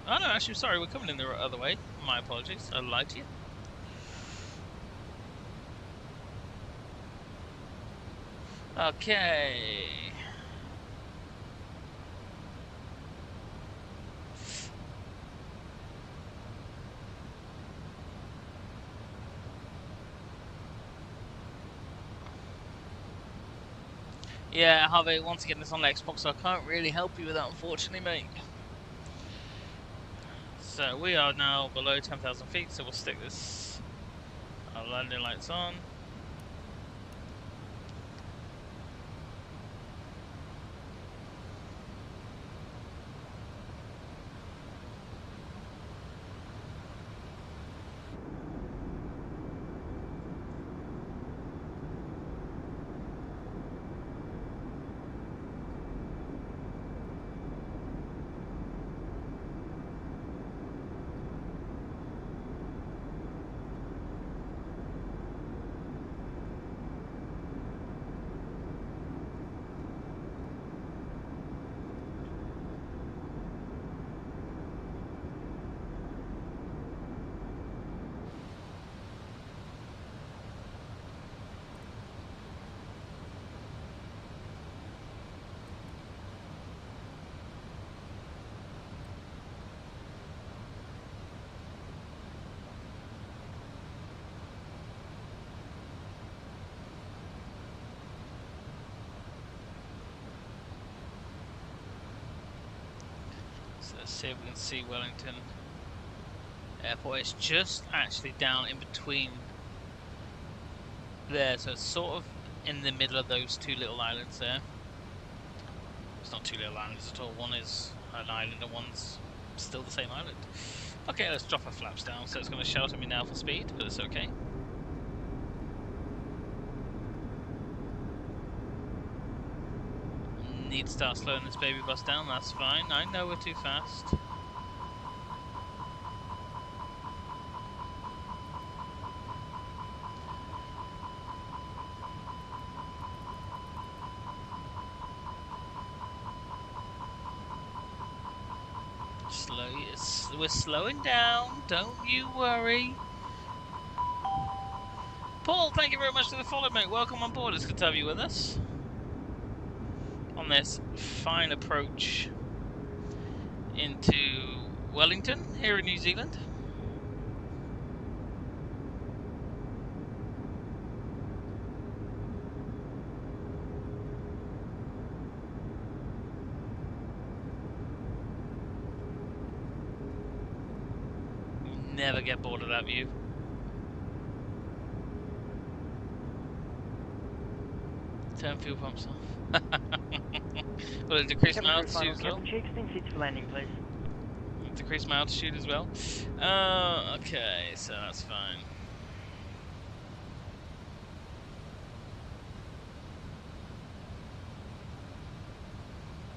Oh no, actually, sorry, we're coming in the other way. My apologies, I lied to you. Okay. Yeah, Harvey, once again, it's on the Xbox, so I can't really help you with that, unfortunately, mate. So we are now below 10,000 feet, so we'll stick this our landing lights on. So let's see if we can see Wellington Airport. It's just actually down in between there, so it's sort of in the middle of those two little islands there. It's not two little islands at all. One is an island and one's still the same island. Okay, let's drop our flaps down. So it's going to shout at me now for speed, but it's okay. Need to start slowing this baby bus down, that's fine. I know we're too fast. We're slowing down, don't you worry. Paul, thank you very much for the follow, mate. Welcome on board. It's good to have you with us on this fine approach into Wellington here in New Zealand. Never get bored of that view. Turn fuel pumps off. Will it decrease my altitude as well? Captain Chief, extend seats for landing, please. Decrease my altitude as well. Okay, so that's fine.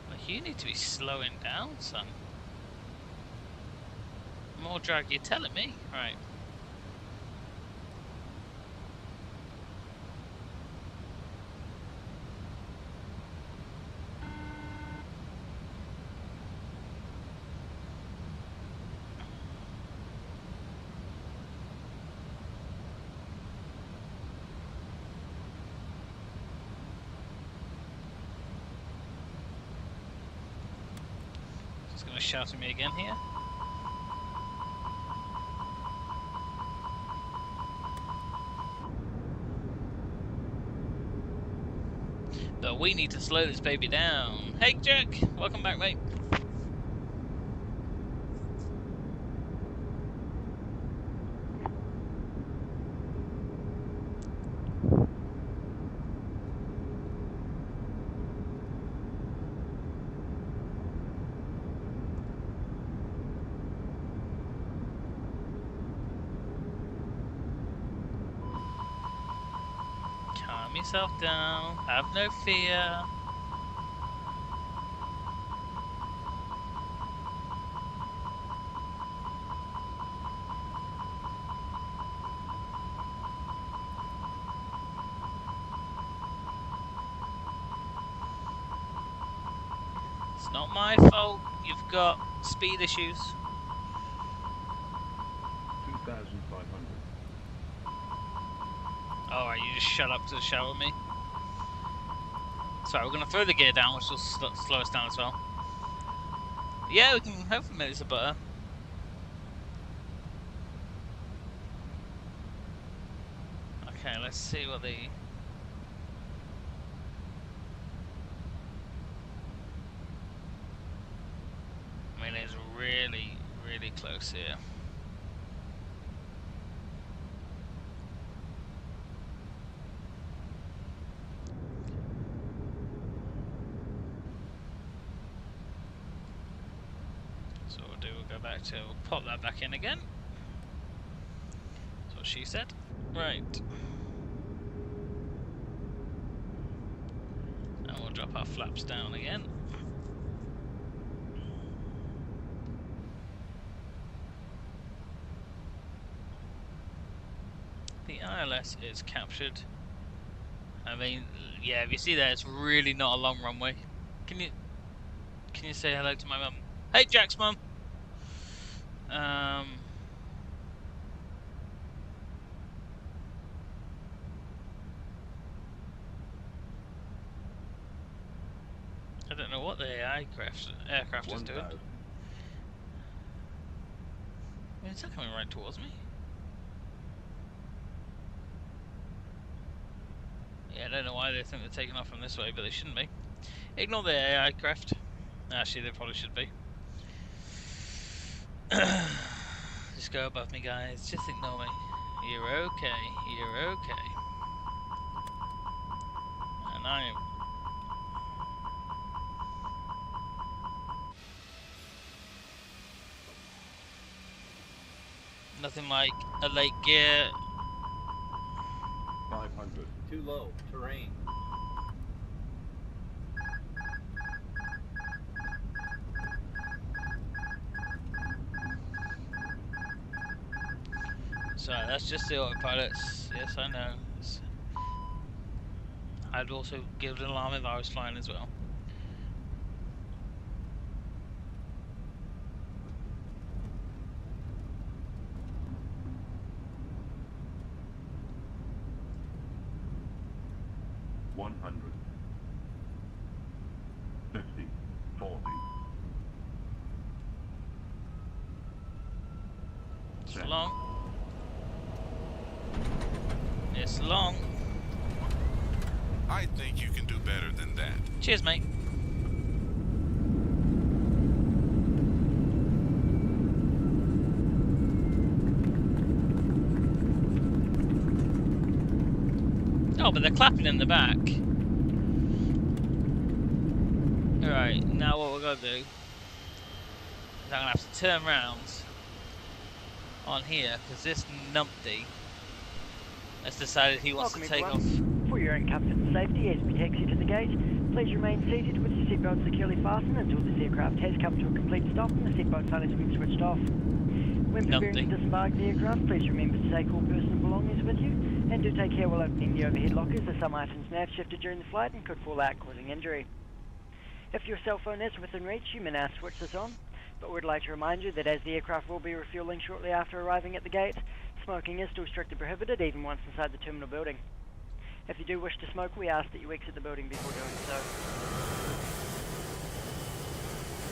Well, you need to be slowing down, son. More drag, you're telling me. Right. Just gonna shout at me again here. But we need to slow this baby down. Hey Jack, welcome back, mate. Calm yourself down, have no fear. It's not my fault you've got speed issues. 2,500. Alright, you just shut up to shout at me. Sorry, we're going to throw the gear down, which will slow us down as well. Yeah, we can hopefully make this a butter. Okay, let's see what the... I mean, it's really really close here. So what we'll do, we'll go back to, we'll pop that back in again. That's what she said. Right. And we'll drop our flaps down again. The ILS is captured. I mean, yeah, if you see there, it's really not a long runway. Can you say hello to my mum? Hey, Jack's mum. I don't know what the aircraft is doing. I mean, it's not coming right towards me. Yeah, I don't know why they think they're taking off from this way, but they shouldn't be. Ignore the aircraft. Actually, they probably should be. Just go above me, guys. Just ignore me. You're okay. You're okay. And I am. Nothing like a late gear. 500. Too low. Terrain. Sorry, that's just the autopilots. Yes, I know. I'd also give an alarm if I was flying as well. It's long. It's long. I think you can do better than that. Cheers, mate. Oh, but they're clapping in the back. Alright, now what we're going to do is I'm going to have to turn round on here, because this numpty has decided he wants to take off. For your own comfort and safety, as we taxi to the gate, please remain seated with your seatbelt securely fastened until this aircraft has come to a complete stop and the seatbelt sign has been switched off. When preparing to disembark the aircraft, please remember to take all personal belongings with you, and do take care while opening the overhead lockers, as some items may have shifted during the flight and could fall out, causing injury. If your cell phone is within reach, you may now switch this on, but we'd like to remind you that as the aircraft will be refueling shortly after arriving at the gate, smoking is still strictly prohibited even once inside the terminal building. If you do wish to smoke, we ask that you exit the building before doing so.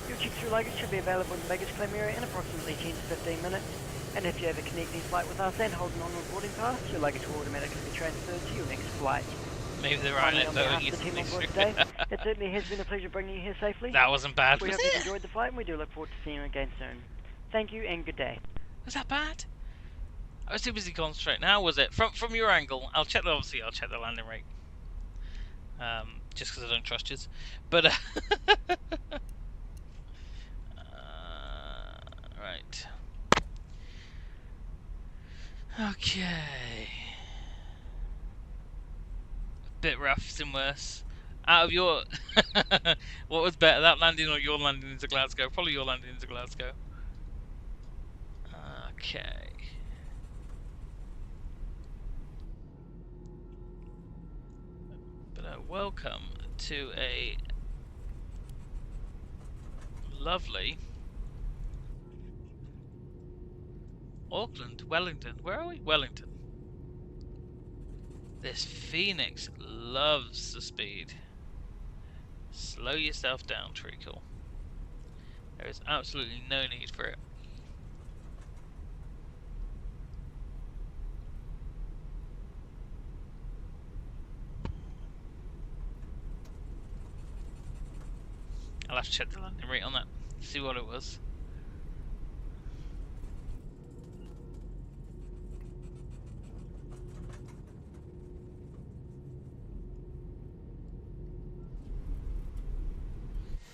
Your check-through luggage should be available in the baggage claim area in approximately 10 to 15 minutes, and if you have a connecting flight with us and hold an on-road boarding pass, your luggage will automatically be transferred to your next flight. Maybe they're right at the team on board today, it certainly has been a pleasure bringing you here safely. That wasn't bad, we was hope it? you enjoyed the flight, and we do look forward to seeing you again soon. Thank you and good day. Was that bad? I was too busy concentrating. How was it? From your angle, I'll check the landing rate. Just because I don't trust you. But right. Okay. Bit rough, some worse. Out of your what was better, that landing or your landing into Glasgow? Probably your landing into Glasgow. Okay. But welcome to a lovely Auckland, Wellington. Where are we? Wellington. This Phoenix loves the speed. Slow yourself down, treacle. There is absolutely no need for it. I'll have to check the landing rate on that, see what it was.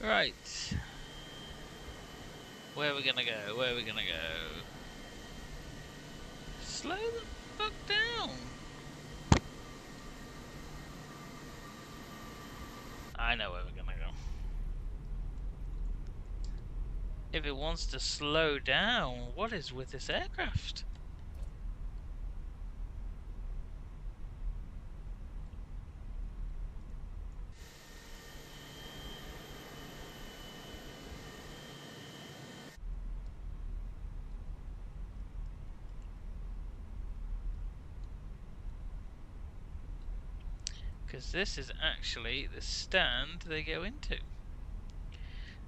Right. Where are we gonna go? Where are we gonna go? Slow the fuck down. I know where we're gonna go. If it wants to slow down, what is with this aircraft? Because this is actually the stand they go into.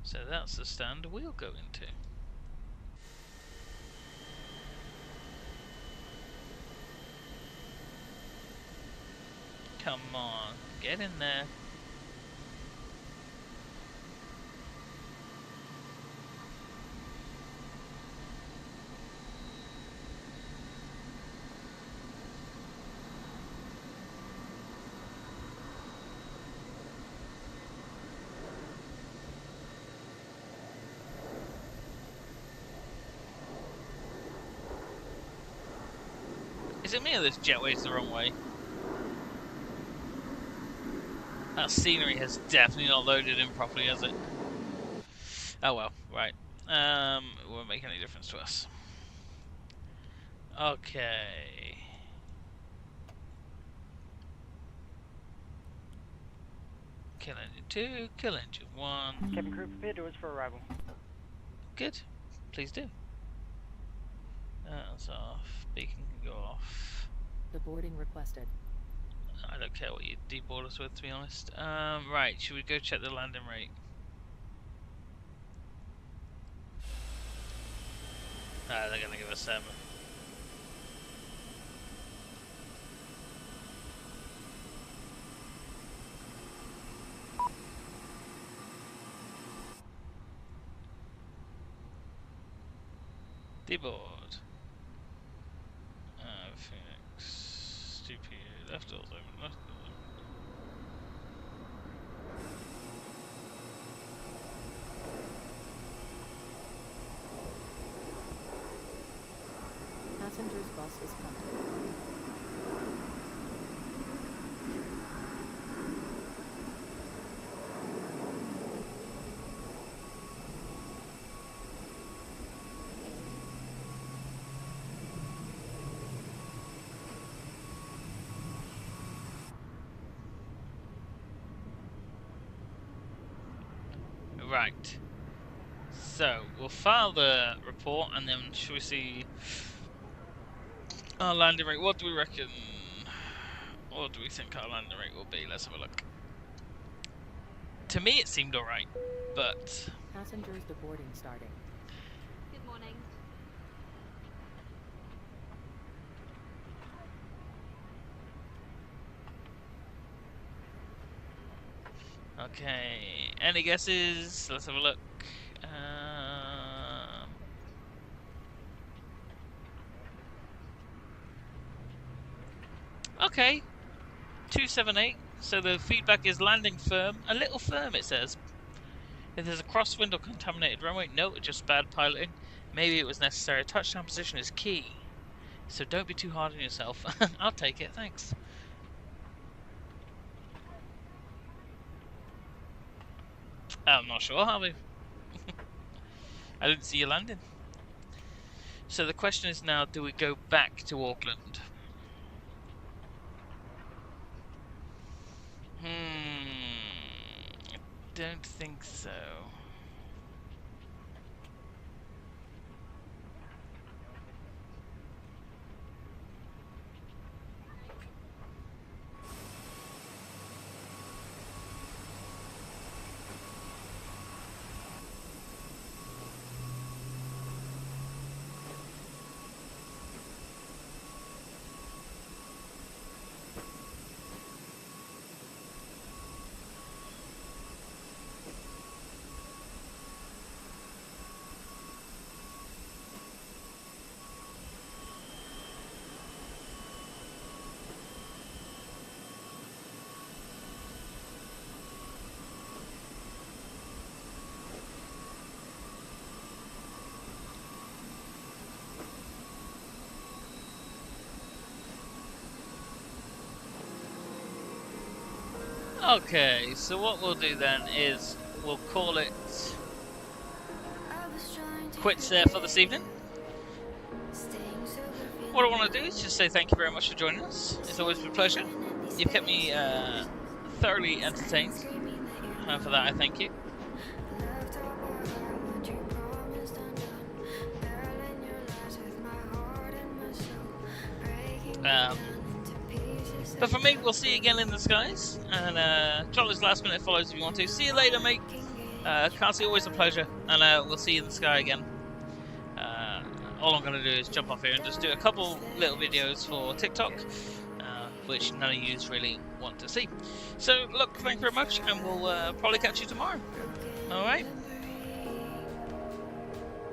So that's the stand we'll go into. Come on, get in there. Is it me or this jetway's the wrong way? That scenery has definitely not loaded in properly, has it? Oh well, right. It won't make any difference to us. Okay. Kill engine 2, kill engine 1. Cabin crew, prepare doors for arrival. Good. Please do. That's off. Beacon can go off. Deboarding requested. I don't care what you deboard us with, to be honest. Right, should we go check the landing rate? They're gonna give us 7. Deboard. Phoenix. Stupid. Left doors open. Left doors open. Passengers bus is coming. Right. So, we'll file the report and then shall we see our landing rate? What do we reckon? What do we think our landing rate will be? Let's have a look. To me it seemed alright, but... Passengers deboarding starting. Good morning. Okay, any guesses? Let's have a look. Okay, 278. So the feedback is landing firm. A little firm, it says. If there's a crosswind or contaminated runway, no, it's just bad piloting. Maybe it was necessary. Touchdown position is key. So don't be too hard on yourself. I'll take it, thanks. I'm not sure, Harvey. I didn't see you landing. So the question is now, do we go back to Auckland? I don't think so. Okay, so what we'll do then is we'll call it quits there for this evening. What I want to do is just say thank you very much for joining us. It's always been a pleasure. You've kept me thoroughly entertained, and for that I thank you. But for me, we'll see you again in the skies, and Jolly's last minute follows if you want to. See you later, mate. Cassie, always a pleasure, and we'll see you in the sky again. All I'm going to do is jump off here and just do a couple little videos for TikTok, which none of you really want to see. So, look, thank you very much, and we'll probably catch you tomorrow. Alright?